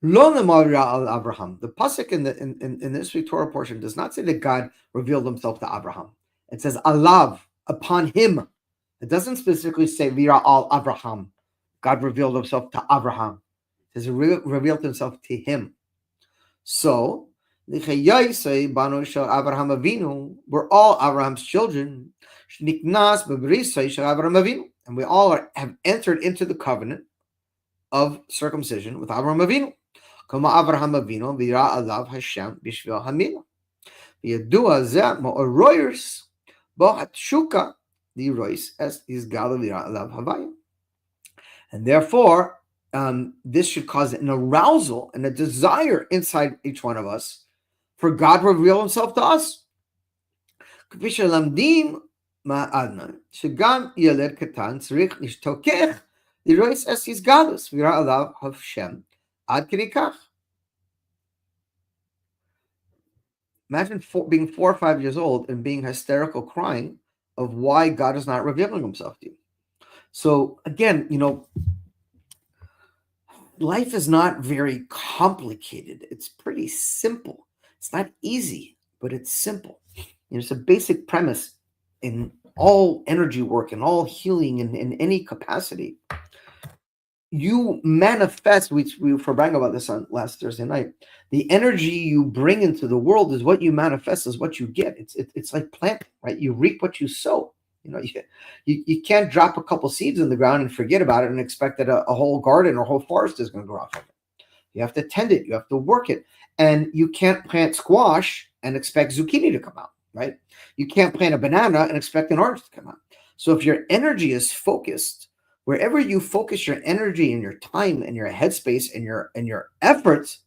לא נאמר יראה על Abraham. The pasuk in this Torah portion does not say that God revealed himself to Abraham. It says alav, upon him. It doesn't specifically say yirah al Abraham. God revealed himself to Abraham. It says he revealed himself to him. So, Banu Shel Avraham Avinu, we're all Abraham's children. Shniknas B'Brisai Shel Avraham Avinu, and we all have entered into the covenant of circumcision with Avraham Avinu. Kama Avraham Avinu v'yira alav Hashem b'shvil hamila. V'yadua zeh ma'oroyers bo hatshuka lirois es izgal v'yira alav havaya. And therefore, this should cause an arousal and a desire inside each one of us for God to reveal himself to us. Imagine being 4 or 5 years old and being hysterical crying of why God is not revealing himself to you. So again, life is not very complicated. It's pretty simple. It's not easy, but it's simple. It's a basic premise in all energy work and all healing in any capacity. You manifest, we were bragging about this on last Thursday night. The energy you bring into the world is what you manifest, is what you get. It's like planting, right? You reap what you sow. You can't drop a couple seeds in the ground and forget about it and expect that a whole garden or whole forest is going to grow off of it. You have to tend it. You have to work it. And you can't plant squash and expect zucchini to come out, right? You can't plant a banana and expect an orange to come out. So if your energy is focused, wherever you focus your energy and your time and your headspace and your efforts,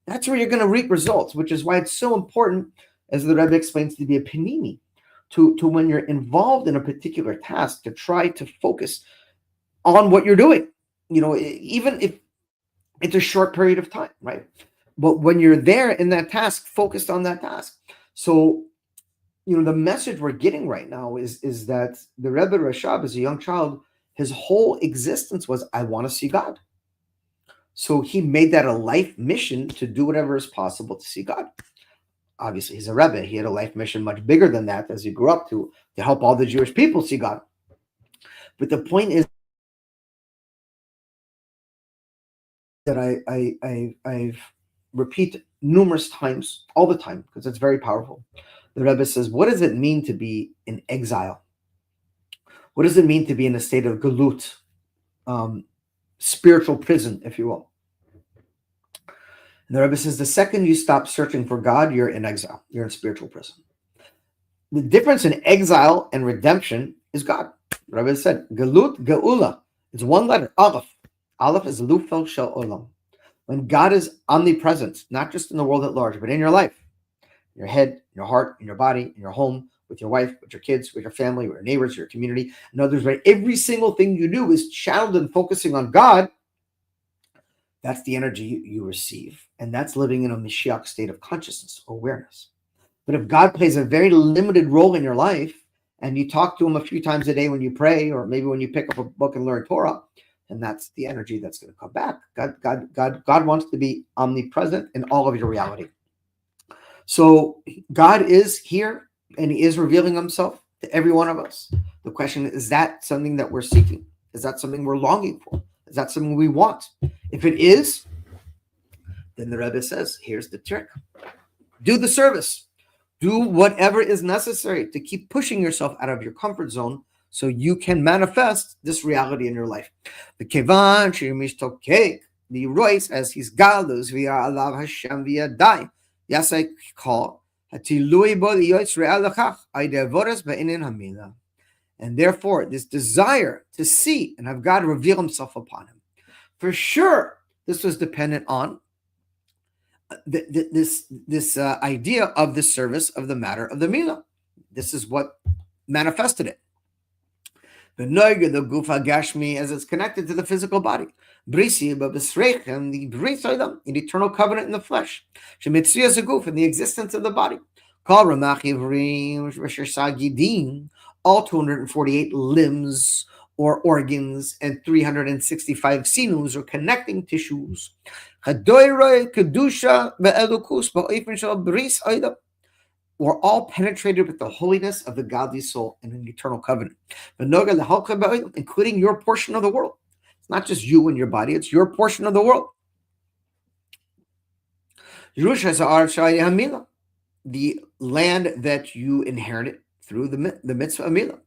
that's where you're going to reap results, which is why it's so important, as the Rebbe explains, to be a panini, to when you're involved in a particular task, to try to focus on what you're doing, even if it's a short period of time, right? But when you're there in that task, focused on that task. So, the message we're getting right now is that the Rebbe Rashab, as a young child, his whole existence was, I want to see God. So he made that a life mission to do whatever is possible to see God. Obviously, he's a Rebbe. He had a life mission much bigger than that as he grew up to help all the Jewish people see God. But the point is that I repeat numerous times, all the time, because it's very powerful. The Rebbe says, what does it mean to be in exile? What does it mean to be in a state of galut, spiritual prison, if you will? And the Rebbe says, the second you stop searching for God, you're in exile. You're in spiritual prison. The difference in exile and redemption is God. The Rebbe said, galut, geula. It's one letter, aleph. Aleph is lufel shel olam. When God is omnipresent, not just in the world at large, but in your life, in your head, in your heart, in your body, in your home, with your wife, with your kids, with your family, with your neighbors, your community, and others, right? Every single thing you do is channeled and focusing on God. That's the energy you receive. And that's living in a Moshiach state of consciousness or awareness. But if God plays a very limited role in your life, and you talk to him a few times a day when you pray, or maybe when you pick up a book and learn Torah, then that's the energy that's going to come back. God wants to be omnipresent in all of your reality. So God is here, and he is revealing himself to every one of us. The question is that something that we're seeking? Is that something we're longing for? Is that something we want? If it is, then the Rebbe says, here's the trick. Do the service. Do whatever is necessary to keep pushing yourself out of your comfort zone so you can manifest this reality in your life. The kevan shemishtok the rois as he's galus via alav Hashem via dai. Yes, I call. And therefore, this desire to see and have God reveal himself upon him. For sure, this was dependent on this idea of the service of the matter of the Milah. This is what manifested it. The noga, the gufa gashmi, as it's connected to the physical body. Brisi, but b'sreichem, the bris olam, an eternal covenant in the flesh. Shemitzriya zaguf, in the existence of the body. Kol ramach ivrim, gidim, all 248 limbs or organs and 365 sinus or connecting tissues. Hadoiroi kedusha be'elukus ba'ofen shel bris olam. We're all penetrated with the holiness of the godly soul in an eternal covenant, including your portion of the world. It's not just you and your body, it's your portion of the world. Yerusha Za'ar Shai Hamila, the land that you inherited through the mitzvah Amila.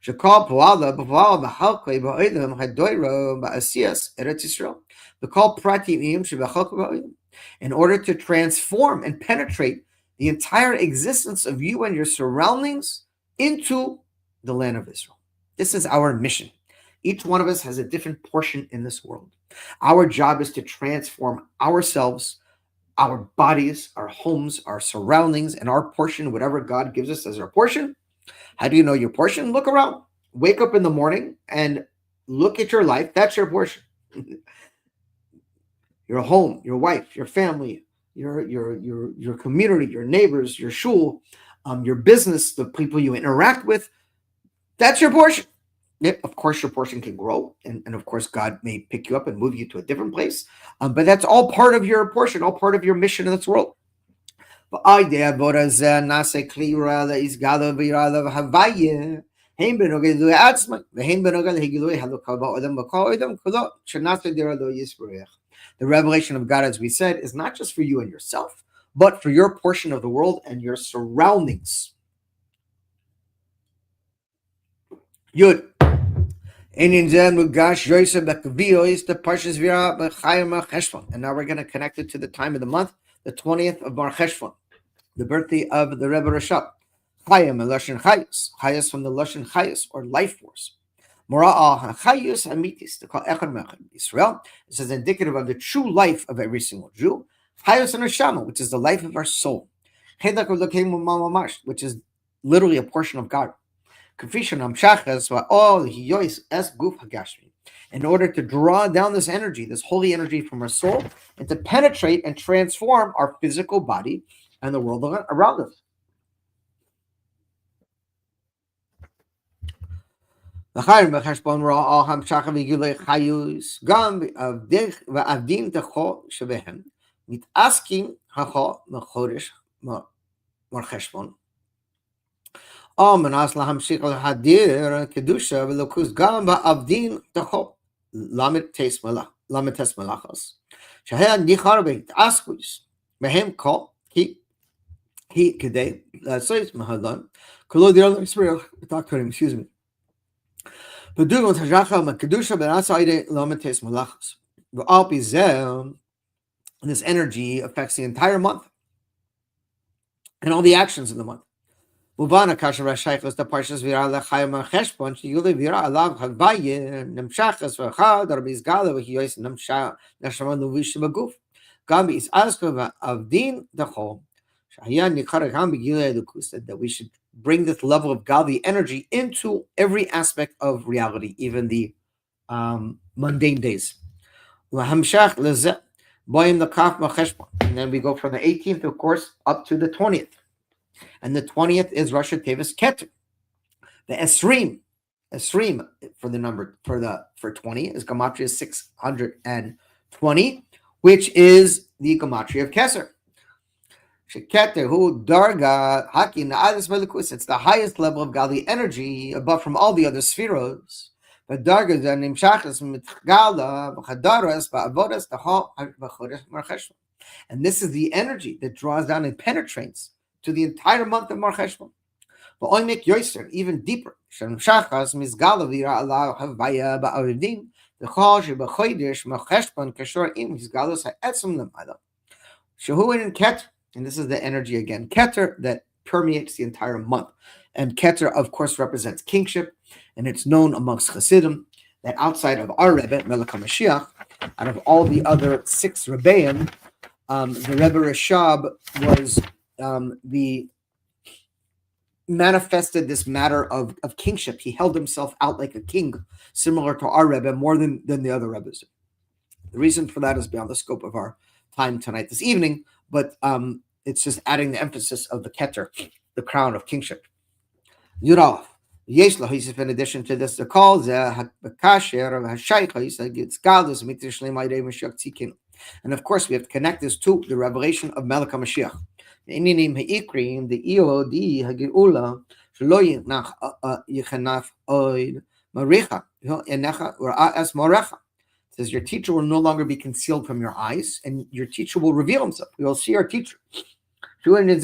Shekal Puala B'Puala B'Halkei Ba'Olam Hadoiro Ba'Asiyas Eretz Yisrael. The call Pratimim Sheb'Chalkei Ba'Olam. In order to transform and penetrate the entire existence of you and your surroundings into the land of Israel. This is our mission. Each one of us has a different portion in this world. Our job is to transform ourselves, our bodies, our homes, our surroundings, and our portion, whatever God gives us as our portion. How do you know your portion? Look around. Wake up in the morning and look at your life. That's your portion. Your home, your wife, your family, your community, your neighbors, your shul, your business, the people you interact with. That's your portion. Yeah, of course, your portion can grow, and of course, God may pick you up and move you to a different place. But that's all part of your portion, all part of your mission in this world. The revelation of God, as we said, is not just for you and yourself, but for your portion of the world and your surroundings. Yud. And now we're going to connect it to the time of the month, the 20th of Mar Cheshvan, the birthday of the Rebbe Rashab. Chayim and Lashon Chayus. Chayus from the Lashon Chayus, or life force. Mora'ah Chayus Amitis, to call Echad Mechad Israel. This is indicative of the true life of every single Jew. Chayus and Neshama, which is the life of our soul. Chedak Elokeinu Mamash, which is literally a portion of God. In order to draw down this energy, this holy energy from our soul, and to penetrate and transform our physical body and the world around us. מנס להמשיך להדיר קדושה ולוקוס גם בעבדין תחו למתס מלאכוס שהיה ניחר בהתעסקוס בהם כל היא כדי לעשות מהלון כלו דיר להסביר בתקרים, excuse me. בדוגמת הג'חה מקדושה בנעשה עידי למתס מלאכוס ועל פי זה, this energy affects the entire month and all the actions in the month. Mubana kasher rashaychos the parshas vira lechayim cheshbon sheyule vira alav havaye nemshachas v'chad arbiz gala v'hiyos nemshach neshama nuvish b'guf gam is asko v'avdin dachol shahaya nikar gam b'gilei lukus, that we should bring this level of godly energy into every aspect of reality, even the mundane days. V'hamshach lezeh boim l'kaf macheshbon, and then we go from the 18th, of course, up to the 20th. And the 20th is Rosh Tevis Keter. The Esrim for the number for 20 is Gematria 620, which is the Gematria of Keser. Sheketer hu darga haki na'adis melikus. It's the highest level of godly energy above from all the other spheros. But darga nimshachas mitgala v'chadaras ba'avodas tahal v'chodesh marcheshvan. And this is the energy that draws down and penetrates to the entire month of Mar Cheshvan. But Oimek Yoiser, even deeper. Shem Shachas Mizgala Vira Allah Havaya Ba'aridin, the Chaj B'Chodesh Mar Cheshvan Kashor Im Mizgalos Ha'etzum Lemada. Shehuin and Keter, and this is the energy again. Keter that permeates the entire month. And Keter, of course, represents kingship, and it's known amongst Hasidim that outside of our Rebbe, Melech HaMashiach, out of all the other 6 Rebbeim, the Rebbe Rashab was the manifested this matter of kingship. He held himself out like a king, similar to our Rebbe, more than the other Rebbes. The reason for that is beyond the scope of our time tonight, this evening, but it's just adding the emphasis of the Keter, the crown of kingship. Yurav. In addition to this, the call and of course we have to connect this to the revelation of Melech HaMashiach. The EOD Hagiula Shlo Yichanaf Oid Maricha Enecha Ura As Morecha. It says your teacher will no longer be concealed from your eyes, and your teacher will reveal himself. We will see our teacher. Literally,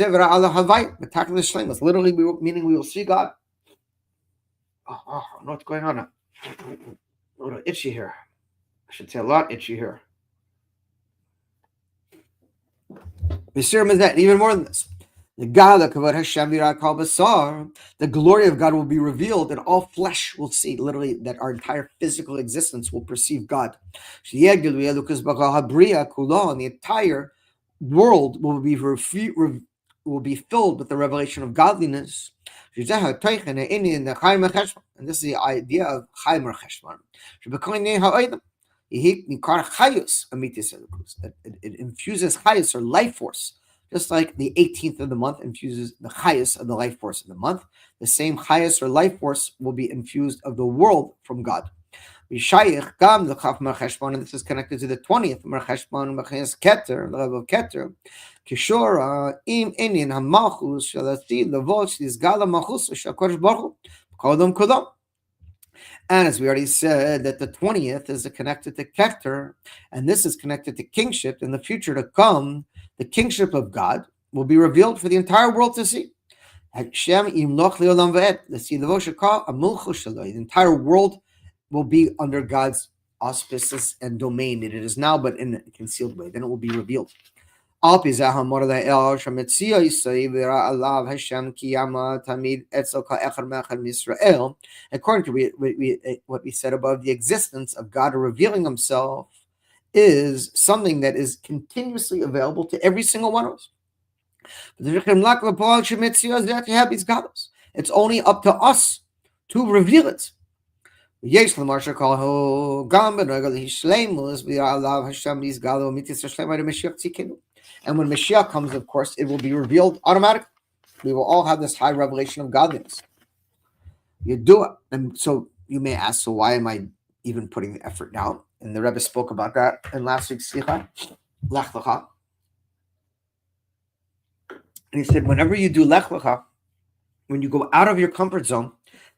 meaning we will see God. Oh, I don't know what's going on now. A little itchy here. I should say a lot itchy here. Even more than this. The glory of God will be revealed, and all flesh will see. Literally, that our entire physical existence will perceive God. And the entire world will be filled with the revelation of godliness. And this is the idea of Chaimer Cheshvan. It infuses chayus, or life force. Just like the 18th of the month infuses the chayus of the life force of the month, the same chayus or life force will be infused of the world from God. And this is connected to the 20th Mer Cheshvan Mechinas Keter, the level of Keter. Kishora im Inyan Hamalchus Shalati Levot Shizgala Malchus Shakosh Baruch Kodom Kodom. And as we already said, that the 20th is connected to Keter, and this is connected to kingship. In the future to come, the kingship of God will be revealed for the entire world to see. The entire world will be under God's auspices and domain. It is now, but in a concealed way. Then it will be revealed. According to what we said above, the existence of God revealing himself is something that is continuously available to every single one of us. It's only up to us to reveal it. And when Mashiach comes, of course, it will be revealed automatically. We will all have this high revelation of godliness. You do it. And so you may ask, so why am I even putting the effort now? And the Rebbe spoke about that in last week's Sikha, Lech Lecha. And he said, whenever you do Lech Lecha, when you go out of your comfort zone,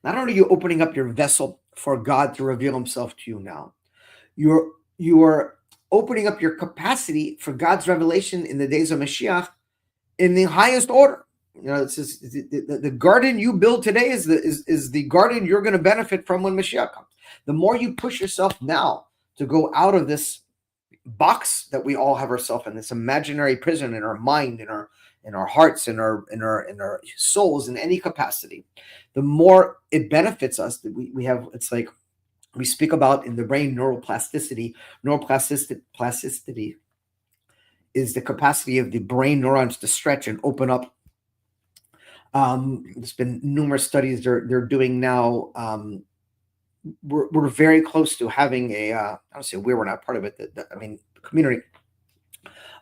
not only are you opening up your vessel for God to reveal himself to you now, you are opening up your capacity for God's revelation in the days of Mashiach in the highest order. You know, it's just, the garden you build today is the garden you're going to benefit from when Mashiach comes. The more you push yourself now to go out of this box that we all have ourselves in, this imaginary prison in our mind, in our hearts, in our souls, in any capacity, the more it benefits us. That we have. It's like we speak about in the brain neuroplasticity. Neuroplasticity is the capacity of the brain neurons to stretch and open up. There's been numerous studies they're doing now. We're very close to having a. I don't say we're not part of it. Community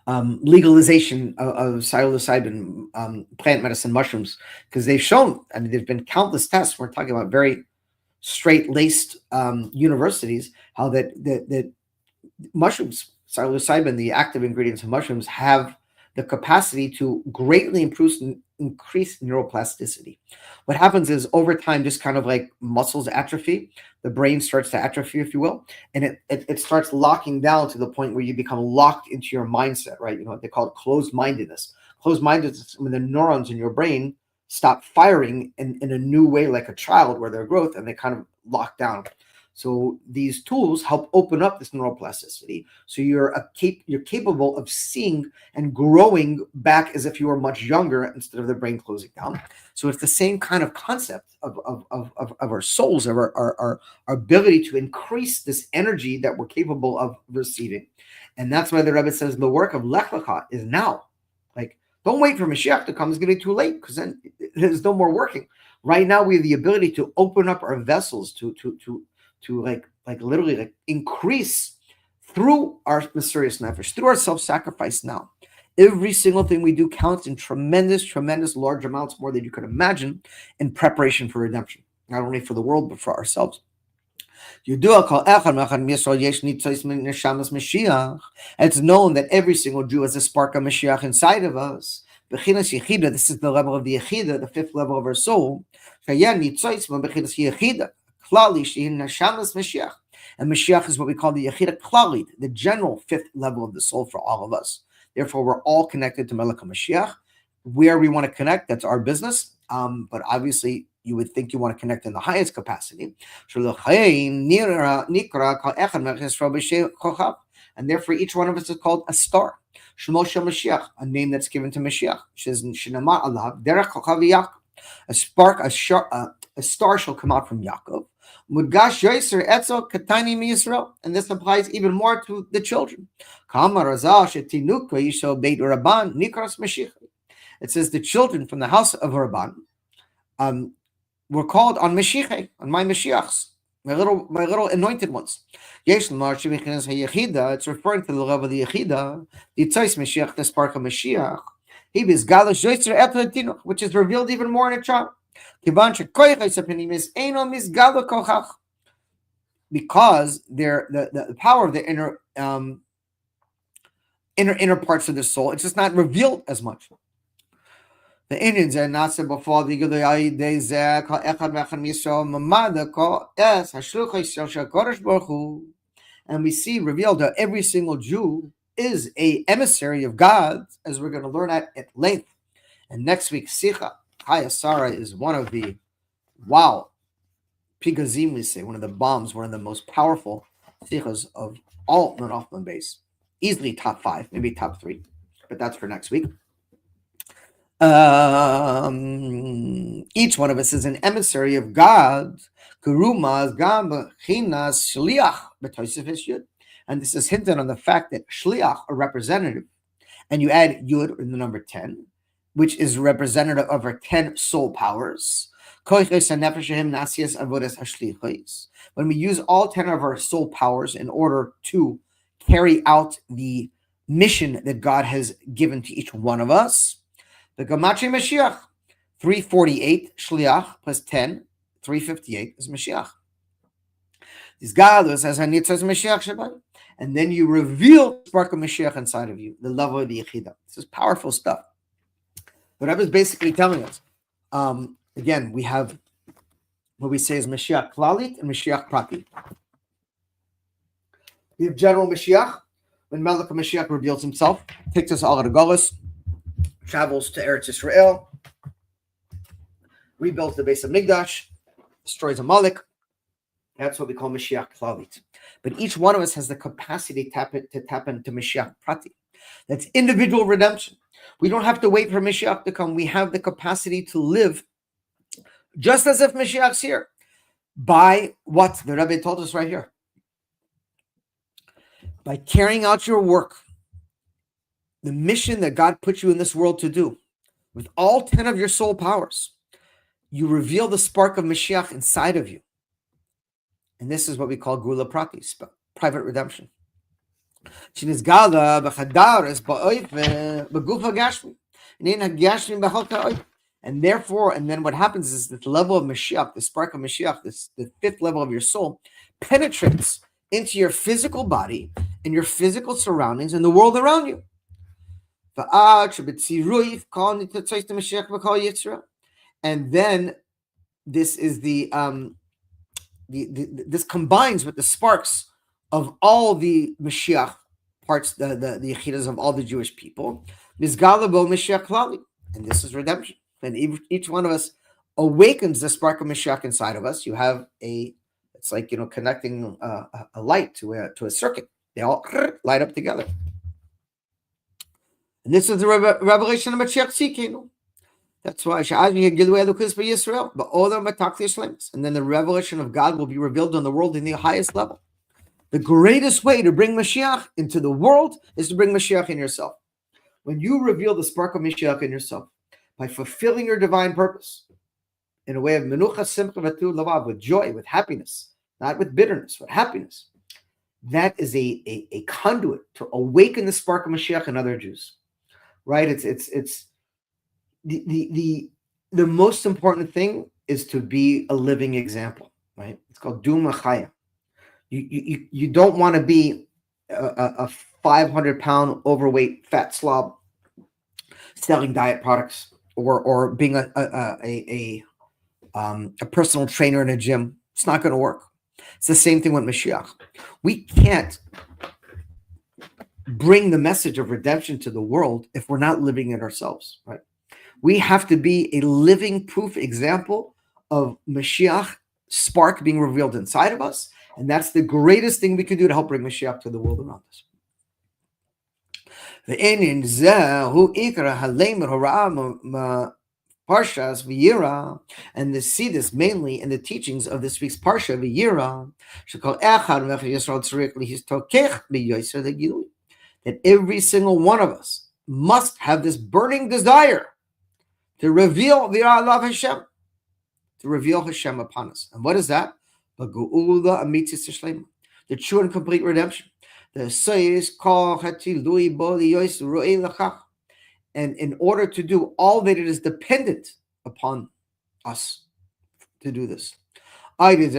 legalization of psilocybin, plant medicine, mushrooms, because they've shown. I mean, there've been countless tests. We're talking about very straight-laced universities. How that mushrooms, psilocybin, the active ingredients of mushrooms, have the capacity to greatly increase neuroplasticity. What happens is over time, just kind of like muscles atrophy, the brain starts to atrophy, if you will, and it starts locking down to the point where you become locked into your mindset, right? You know what they call it, closed-mindedness. Closed-mindedness, when the neurons in your brain stop firing in a new way, like a child, where their growth, and they kind of lock down. So these tools help open up this neuroplasticity. So you're capable of seeing and growing back as if you were much younger instead of the brain closing down. So it's the same kind of concept of our souls, of our ability to increase this energy that we're capable of receiving. And that's why the Rebbe says the work of Lech Lecha is now. Like, don't wait for Mashiach to come. It's going to be too late, because then there's no more working. Right now, we have the ability to open up our vessels to literally increase through our mysterious nefesh, through our self-sacrifice now. Every single thing we do counts in tremendous, tremendous large amounts, more than you could imagine, in preparation for redemption, not only for the world, but for ourselves. It's known that every single Jew has a spark of Mashiach inside of us. This is the level of the Yechida, the fifth level of our soul. And And Mashiach is what we call the Yechida Klalit, the general fifth level of the soul for all of us. Therefore, we're all connected to Melech HaMashiach. Where we want to connect, that's our business. But obviously, you would think you want to connect in the highest capacity. And therefore, each one of us is called a star. Shemosha Mashiach, a name that's given to Mashiach. A spark, a star shall come out from Yaakov. Mudgash Yoiser Etzel Katani Yisrael, and this applies even more to the children. It says the children from the house of Rabban were called on Mashiach, on my Mashiachs, my little anointed ones. It's referring to the level of the Yechida, the Tzais Mashiach, the spark of Mashiach. He is Galish Yoiser Etzel Tinuk, which is revealed even more in a child. Because the power of the inner parts of the soul, it's just not revealed as much. The Indians are not said before the and we see revealed that every single Jew is a emissary of God, as we're going to learn at length. And next week, Sicha Chaya Sarah is one of the Pigazim, we say, one of the bombs, one of the most powerful sichas of all non-Offman base. Easily top 5, maybe top 3, but that's for next week. Each one of us is an emissary of God. And this is hinted on the fact that shliach, a representative, and you add yud in the number 10, which is representative of our 10 soul powers. When we use all 10 of our soul powers in order to carry out the mission that God has given to each one of us, the Gematria Mashiach, 348 shliach plus 10, 358 is Mashiach. This Galus as Hanitzas Mashiach Shabbat. And then you reveal the spark of Mashiach inside of you, the level of the Yechidah. This is powerful stuff. The Rebbe is basically telling us, again, we have what we say is Mashiach Klalit and Mashiach Prati. We have general Mashiach, when Melech Mashiach reveals himself, takes us all out of Golis, travels to Eretz Israel, rebuilds the base of Migdash, destroys Amalek. That's what we call Mashiach Klalit. But each one of us has the capacity to tap into Mashiach Prati. That's individual redemption. We don't have to wait for Mashiach to come. We have the capacity to live just as if Mashiach's here. By what? The Rebbe told us right here. By carrying out your work, the mission that God put you in this world to do, with all 10 of your soul powers, you reveal the spark of Mashiach inside of you. And this is what we call Gula Prati, private redemption. And therefore, and then what happens is this level of Mashiach, the spark of Mashiach, the fifth level of your soul, penetrates into your physical body and your physical surroundings and the world around you. And then this is this combines with the sparks of all the Mashiach parts, the Yechidas of all the Jewish people. And this is redemption. And each one of us awakens the spark of Mashiach inside of us. You have it's like, connecting a light to a circuit. They all light up together. And this is the revelation of Mashiach Tzidkenu. That's why. And then the revelation of God will be revealed on the world in the highest level. The greatest way to bring Mashiach into the world is to bring Mashiach in yourself. When you reveal the spark of Mashiach in yourself, by fulfilling your divine purpose in a way of menucha simcha v'tu lavav, with joy, with happiness, not with bitterness, with happiness, that is a conduit to awaken the spark of Mashiach in other Jews. Right? It's the most important thing is to be a living example. Right? It's called Duma Chaya. You don't want to be a 500-pound overweight fat slob selling diet products or being a personal trainer in a gym. It's not going to work. It's the same thing with Mashiach. We can't bring the message of redemption to the world if we're not living it ourselves, right? We have to be a living proof example of Mashiach spark being revealed inside of us. And that's the greatest thing we can do to help bring Mashiach to the world around us. Parshas V'yira, and they see this mainly in the teachings of this week's Parsha V'yira, that every single one of us must have this burning desire to reveal V'yira Hashem, to reveal Hashem upon us. And what is that? The true and complete redemption. And in order to do all that, it is dependent upon us to do this. In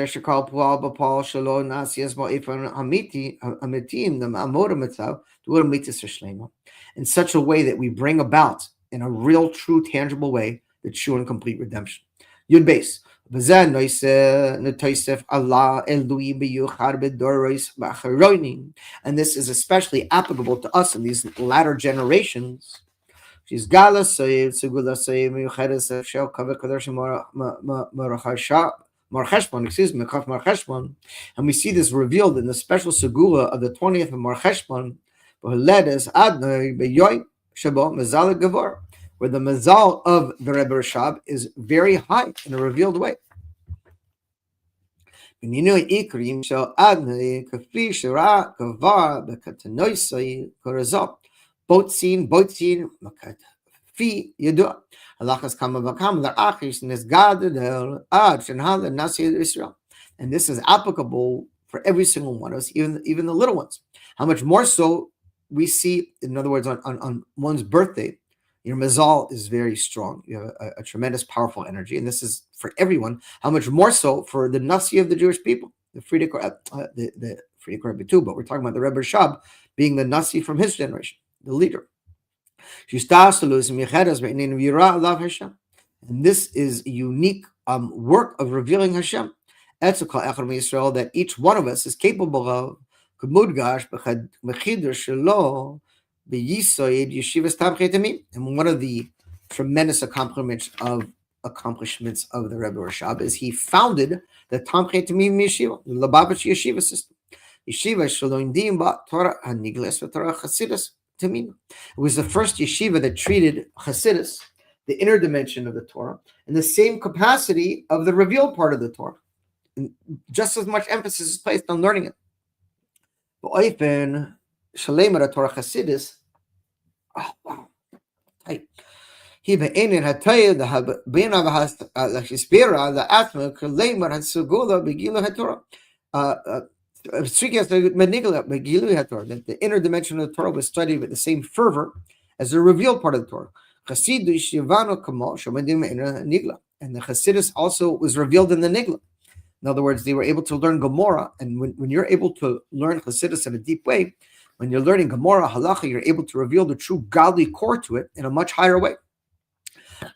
such a way that we bring about, in a real, true, tangible way, the true and complete redemption. Yud Beis. And this is especially applicable to us in these latter generations. She's Gala Sayyid, Segula Sayyid, Miyuchedes, Shel Kaveh Kadosh Marcheshbon, excuse me, Kaf Marcheshbon. And we see this revealed in the special Segula of the 20th of Marcheshbon, Ledes Adnoi Beyoy Shabo Mazal Gavor, where the Mazal of the Rebbe Rashab is very high in a revealed way. Botzin, Makat, Fi, Yadu, Alachas Kama Bakam, the Achish, Nesgadel, Ad, Shenhal, and Nasi Israel. And this is applicable for every single one of us, even the little ones. How much more so we see, in other words, on one's birthday, your mazal is very strong. You have a tremendous, powerful energy. And this is for everyone. How much more so for the Nasi of the Jewish people, the Frierdiker Rebbe too, but we're talking about the Rebbe Rashab being the Nasi from his generation, the leader. And this is a unique work of revealing Hashem that each one of us is capable of. And one of the tremendous accomplishments of the Rebbe Rashab is he founded the Tamchei Tamim Yeshiva, the Lubavitch Yeshiva system. Yeshiva Shaloim Ba Torah Hanigles Torah Chasidus Tamim. It was the first yeshiva that treated Chasidus, the inner dimension of the Torah, in the same capacity of the revealed part of the Torah. And just as much emphasis is placed on learning it. Torah Chasidus. Oh, wow. Tight. He be'enin hatayid the habina v'has l'chispira l'atma k'leimer hatsugula begila haTorah. That the inner dimension of the Torah was studied with the same fervor as the revealed part of the Torah. And the Chassidus also was revealed in the Nigla. In other words, they were able to learn Gemara, and when you're able to learn Chassidus in a deep way, when you're learning Gemara, Halacha, you're able to reveal the true godly core to it in a much higher way. And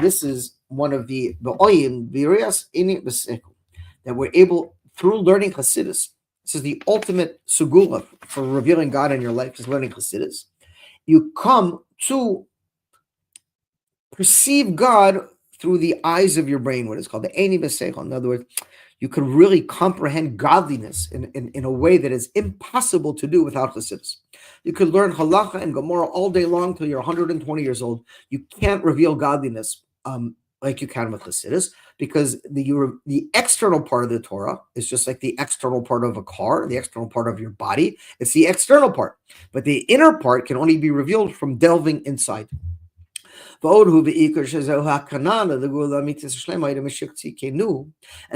this is one of the that we're able, through learning Chassidus, this is the ultimate sugula for revealing God in your life, is learning Chassidus. You come to perceive God through the eyes of your brain, what is called the Eini B'Seichel. In other words, you can really comprehend godliness in a way that is impossible to do without Chassidus. You could learn Halacha and Gemara all day long till you're 120 years old. You can't reveal godliness like you can with Chassidus, because the external part of the Torah is just like the external part of a car, the external part of your body. It's the external part. But the inner part can only be revealed from delving inside. And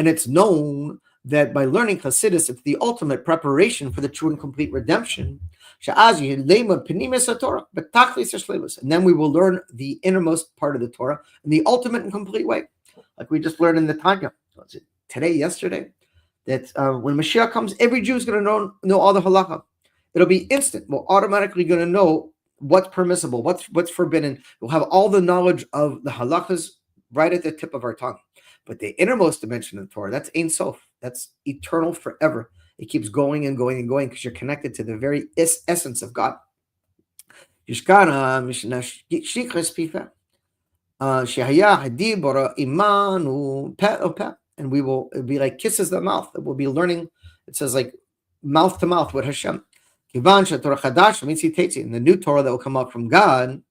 it's known that by learning Chassidus, it's the ultimate preparation for the true and complete redemption. And then we will learn the innermost part of the Torah in the ultimate and complete way. Like we just learned in the Tanya, yesterday, that when Mashiach comes, every Jew is going to know all the halacha. It'll be instant. We're automatically going to know what's permissible, what's forbidden. We'll have all the knowledge of the halachas right at the tip of our tongue. But the innermost dimension of the Torah, that's Ein Sof. That's eternal forever. It keeps going and going and going because you're connected to the very essence of God. And we will, it'll be like kisses the mouth. It will be learning. It says like mouth to mouth with Hashem. And the new Torah that will come out from God,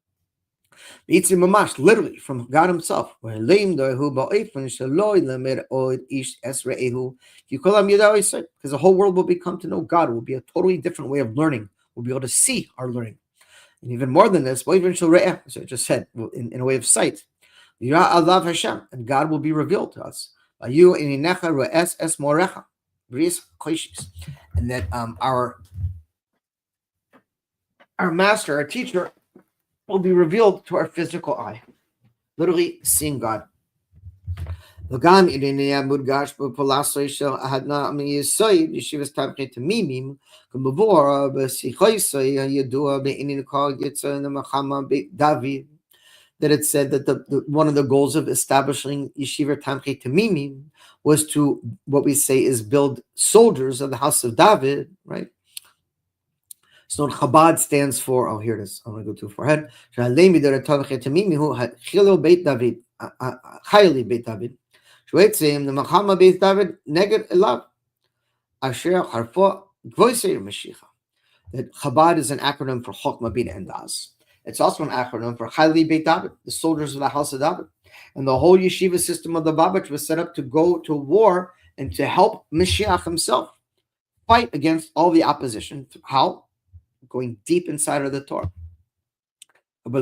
literally from God Himself. Because the whole world will become to know God. It will be a totally different way of learning. We'll be able to see our learning. And even more than this, so I just said, in a way of sight. And God will be revealed to us. And that our master, our teacher, will be revealed to our physical eye. Literally seeing God. And that it said that the one of the goals of establishing Yeshiva Tamchei Tamimim was to, what we say is, build soldiers of the house of David, right? So Chabad stands for, here it is. I'm going to go too far ahead. Beit David, Chayli Beit David. Shwetzim, the Machama Beit David, Neged Elav, Asher Harfo, Gvoiser Mashiach. That Chabad is an acronym for Chokmah, Bina, and Das. It's also an acronym for Chayli Beit David, the soldiers of the house of David. And the whole yeshiva system of the Babich was set up to go to war and to help Mashiach himself fight against all the opposition. How? Going deep inside of the Torah. And the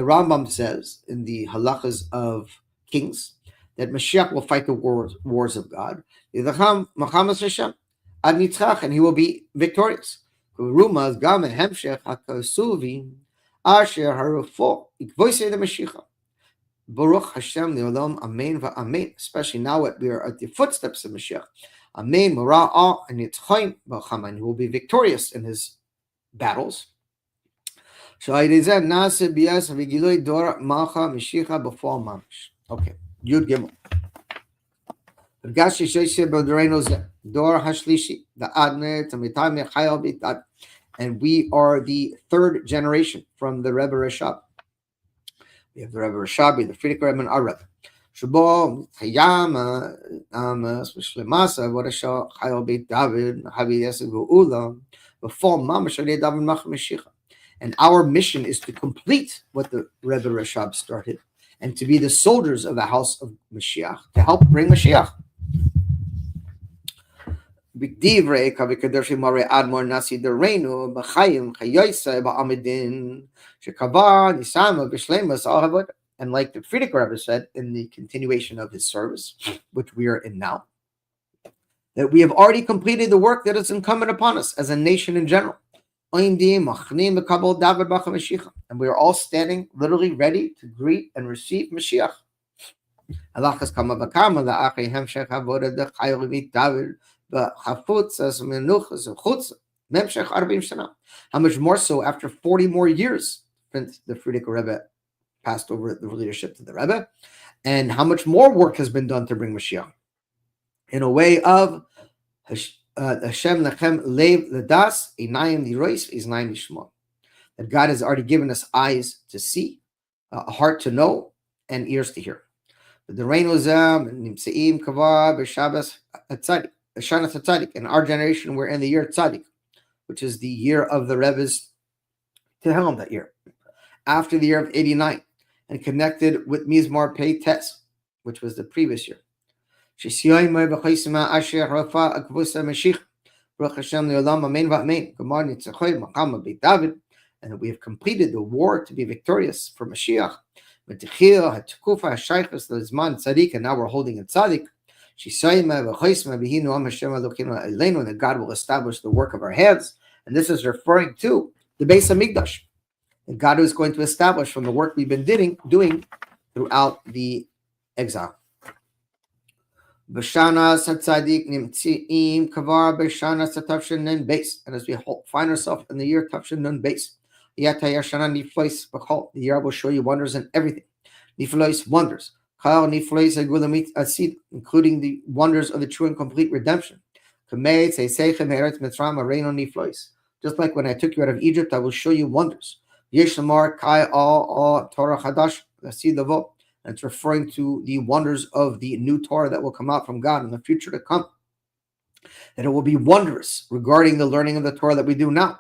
Rambam says in the halachas of Kings that Mashiach will fight the wars of God. And he will be victorious. Baruch Hashem Le'olam Amen Va'Amen. Especially now that we are at the footsteps of Mashiach. Amen Mara'ah and Yitzchayim B'Chaman. He will be victorious in his battles. Okay. Yud Gimel. And we are the third generation from the Rebbe Rashab. We have the Rebbe Rashabi, the Frierdiker Rebbe, and our Rebbe. Shabo Hayama Shlemasa Vodasha Chayil Beit David Havi Yesagu Ulam before Mamash David Mach Mashiach. And our mission is to complete what the Rebbe Rashab started, and to be the soldiers of the house of Mashiach, to help bring Mashiach. And like the Frierdiker Rebbe said in the continuation of his service, which we are in now, that we have already completed the work that is incumbent upon us as a nation in general. And we are all standing literally ready to greet and receive Mashiach. How much more so after 40 more years since the Frierdiker Rebbe passed over the leadership to the Rebbe, and how much more work has been done to bring Mashiach in a way of Hashem Lechem Lev Ledas Einayim Lirois Iznayim Lishma. That God has already given us eyes to see, a heart to know, and ears to hear. The Rein Uzam Nimseim Kavar B'Shabbos Tzadik, Shana Tzadik. In our generation, we're in the year Tzadik, which is the year of the Rebbe's Tehillim that year, after the year of 89, and connected with Mizmor Pei Tes, which was the previous year. And we have completed the war to be victorious for Mashiach. And now we're holding a tzaddik. And that God will establish the work of our hands. And this is referring to the Beis Hamikdash. And God is going to establish from the work we've been doing throughout the exile. B'shana satzadik nimtziim kavar b'shana satavshin nun base. And as we find ourselves in the year tavshin nun base, yatayar shana niflois b'chol. The year will show you wonders in everything. Niflois wonders. Kal niflois agulamit asid, including the wonders of the true and complete redemption. Kamei tzeisechem eretz mitzrayim areino niflois. Just like when I took you out of Egypt, I will show you wonders. Yesh lamar kai al Torah chadash asid lavo. And it's referring to the wonders of the new Torah that will come out from God in the future to come. That it will be wondrous regarding the learning of the Torah that we do now.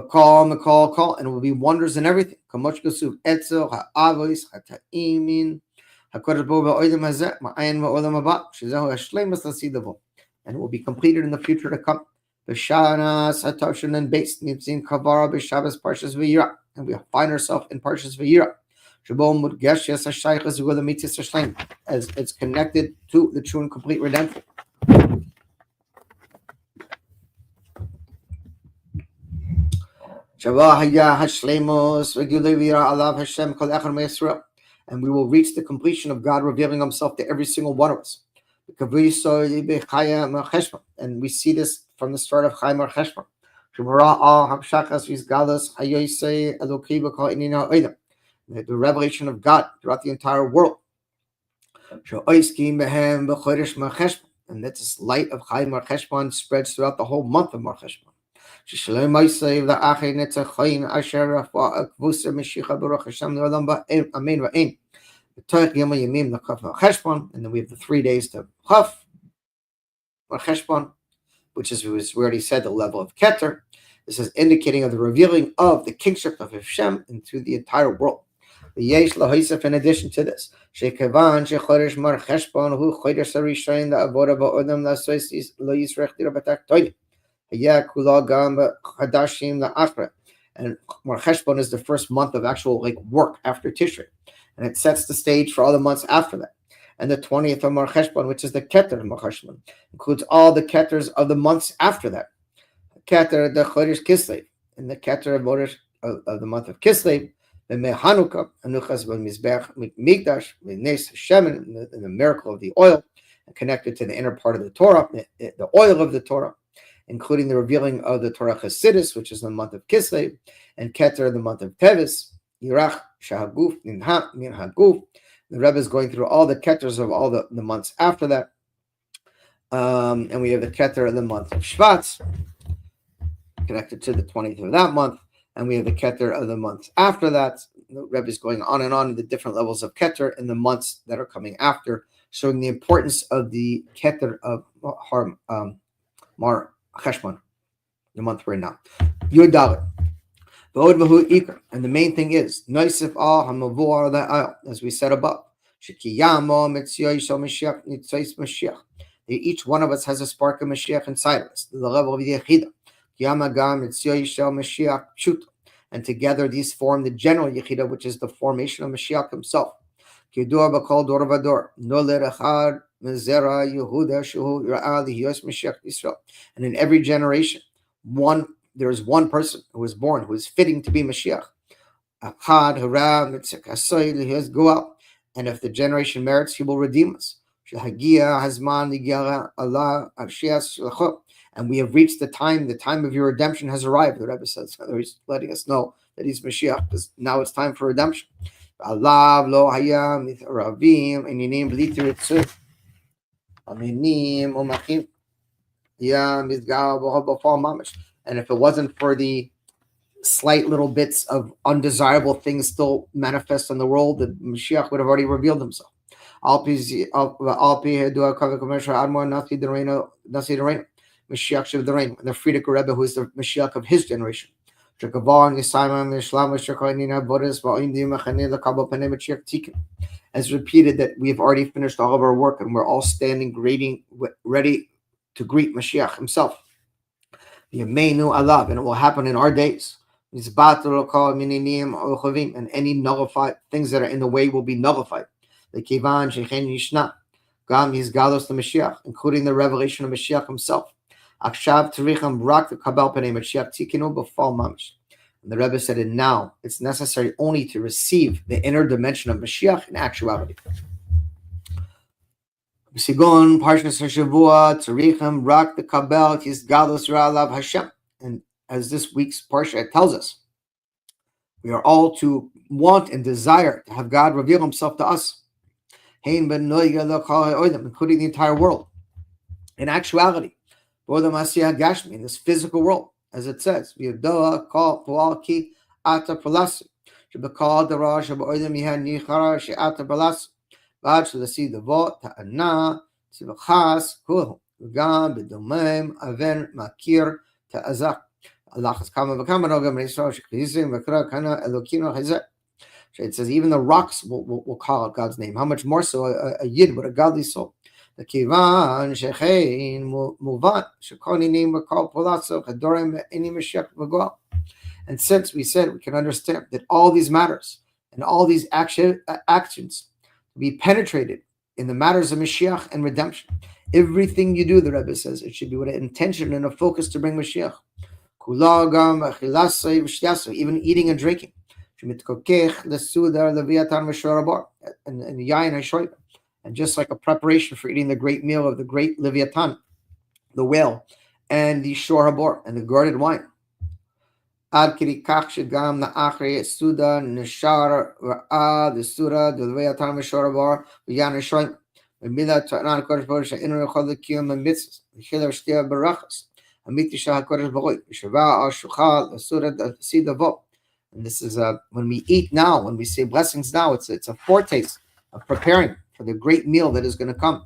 Call, and it will be wonders in everything. And it will be completed in the future to come. And we find ourselves in Parshas Vayira, as it's connected to the true and complete redemption. And we will reach the completion of God revealing himself to every single one of us. And we see this from the start of Chaim Cheshbon. The revelation of God throughout the entire world. And that this light of Chaim Cheshbon spreads throughout the whole month of Mar Cheshbon. And then we have the 3 days to Chaf Mar Cheshbon, which is, we already said, the level of Keter. This is indicating of the revealing of the kingship of Hashem into the entire world. In addition to this, and Mar Cheshbon is the first month of actual work after Tishrei, and it sets the stage for all the months after that. And the 20th of Mar Cheshbon, which is the Keter of Mar Cheshbon, includes all the Keters of the months after that. Keter the Chodesh Kislev, and the Keter of the month of Kislev, the Mehanukkah, Anuchas b'Mizbech Mikdash, Nes Shemen, and the miracle of the oil, connected to the inner part of the Torah, the oil of the Torah, including the revealing of the Torah Chassidus, which is the month of Kislev, and Keter, the month of Tevis, Yirach, Shahaguf, Min Haguf. The Rebbe is going through all the Keters of all the months after that. And we have the Keter of the month of Shvat, connected to the 20th of that month. And we have the Keter of the months after that. The Rebbe is going on and on the different levels of Keter in the months that are coming after, showing the importance of the Keter of Mar Cheshbon, the month we're in now. Yud Dalet. And the main thing is, as we said above, each one of us has a spark of Mashiach inside of us, the level of the Yechida. And together these form the general Yechida, which is the formation of Mashiach himself. And in every generation, there is one person who is born who is fitting to be Mashiach. Go out, and if the generation merits, he will redeem us. And we have reached the time of your redemption has arrived. The Rebbe says, so he's letting us know that he's Mashiach, because now it's time for redemption. And if it wasn't for the slight little bits of undesirable things still manifest in the world, the Mashiach would have already revealed himself. Mashiach and the Frierdiker Rebbe, who is the Mashiach of his generation. As repeated that we have already finished all of our work and we're all standing ready to greet Mashiach himself. And it will happen in our days. And any nullified things that are in the way will be nullified. Including the revelation of Mashiach himself. And the Rebbe said, and now it's necessary only to receive the inner dimension of Mashiach in actuality. Sigon Parshas Hashavua Tzarichem Rak the Kabel His Galus Ra'alav Hashem. And as this week's Parsha tells us, we are all to want and desire to have God reveal Himself to us, including the entire world. In actuality, in this physical world, as it says, it says even the rocks will call out God's name. How much more so a yid with a godly soul? And since we said we can understand that all these matters and all these actions be penetrated in the matters of Mashiach and redemption, everything you do, the Rebbe says, it should be with an intention and a focus to bring Mashiach. Even eating and drinking. And just like a preparation for eating the great meal of the great Leviathan, the whale, and the Shor Habor, and the guarded wine. Ad kirikach shegam na'achri suda nishar ra'a the suda the Leviathan v'Shor Habor v'yan Yishoim v'mila ta'nan kodesh baruch she'inu yechol l'kiyum and-mitzvahs v'chil v'shtia barachas amiti shah kodesh baruch v'shava al-shuchal the-suda the-sidavo. And this is when we eat now, when we say blessings now, it's a foretaste of preparing for the great meal that is going to come.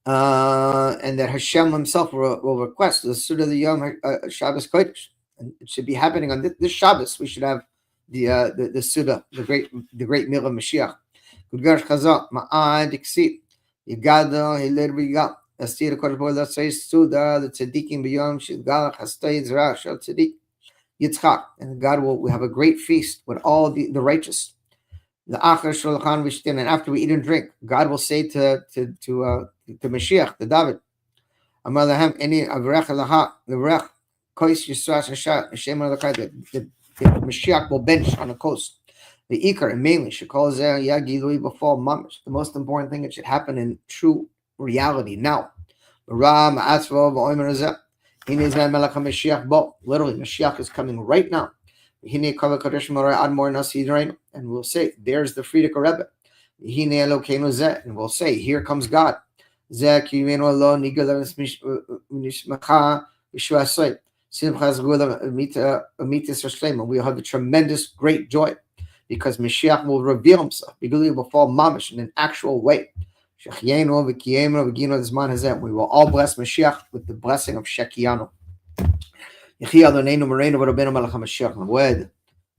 And that Hashem Himself will request the Suda the Yom Shabbos Kodesh, and it should be happening on this Shabbos. We should have the Suda, the great meal of Mashiach. Gudgar Chazak Ma'ad Dixit Yigado Hilir Bigal Astir Kodesh Baruch let's say Suda the Tzadikim B'Yom Shidgal Chastay Zera Shel Tzadik Yitzchak, and God will have a great feast with all the righteous. The Achar Shulchan Vishtin, and after we eat and drink, God will say to Mashiach, to David, Amar Lahem Any Avrech Laha Levrech Kois Yisras Hashat Hashem Alakai. The Mashiach will bench on the coast. The Ikar, and mainly Shekol Zer Yagilui before Mamish. The most important thing, it should happen in true reality now. Ra Ma'atzvo V'Omer Zeh. Literally, Mashiach is coming right now. And we'll say, there's the Frierdiker Rebbe. And we'll say, here comes God. And we'll have a tremendous, great joy, because Mashiach will reveal Himself before Mamish in an actual way. We will all bless Mashiach with the blessing of Shekianu.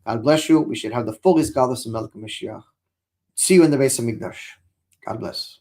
God bless you. We should have the fullest godless of Melech Mashiach. See you in the base of Mikdash. God bless.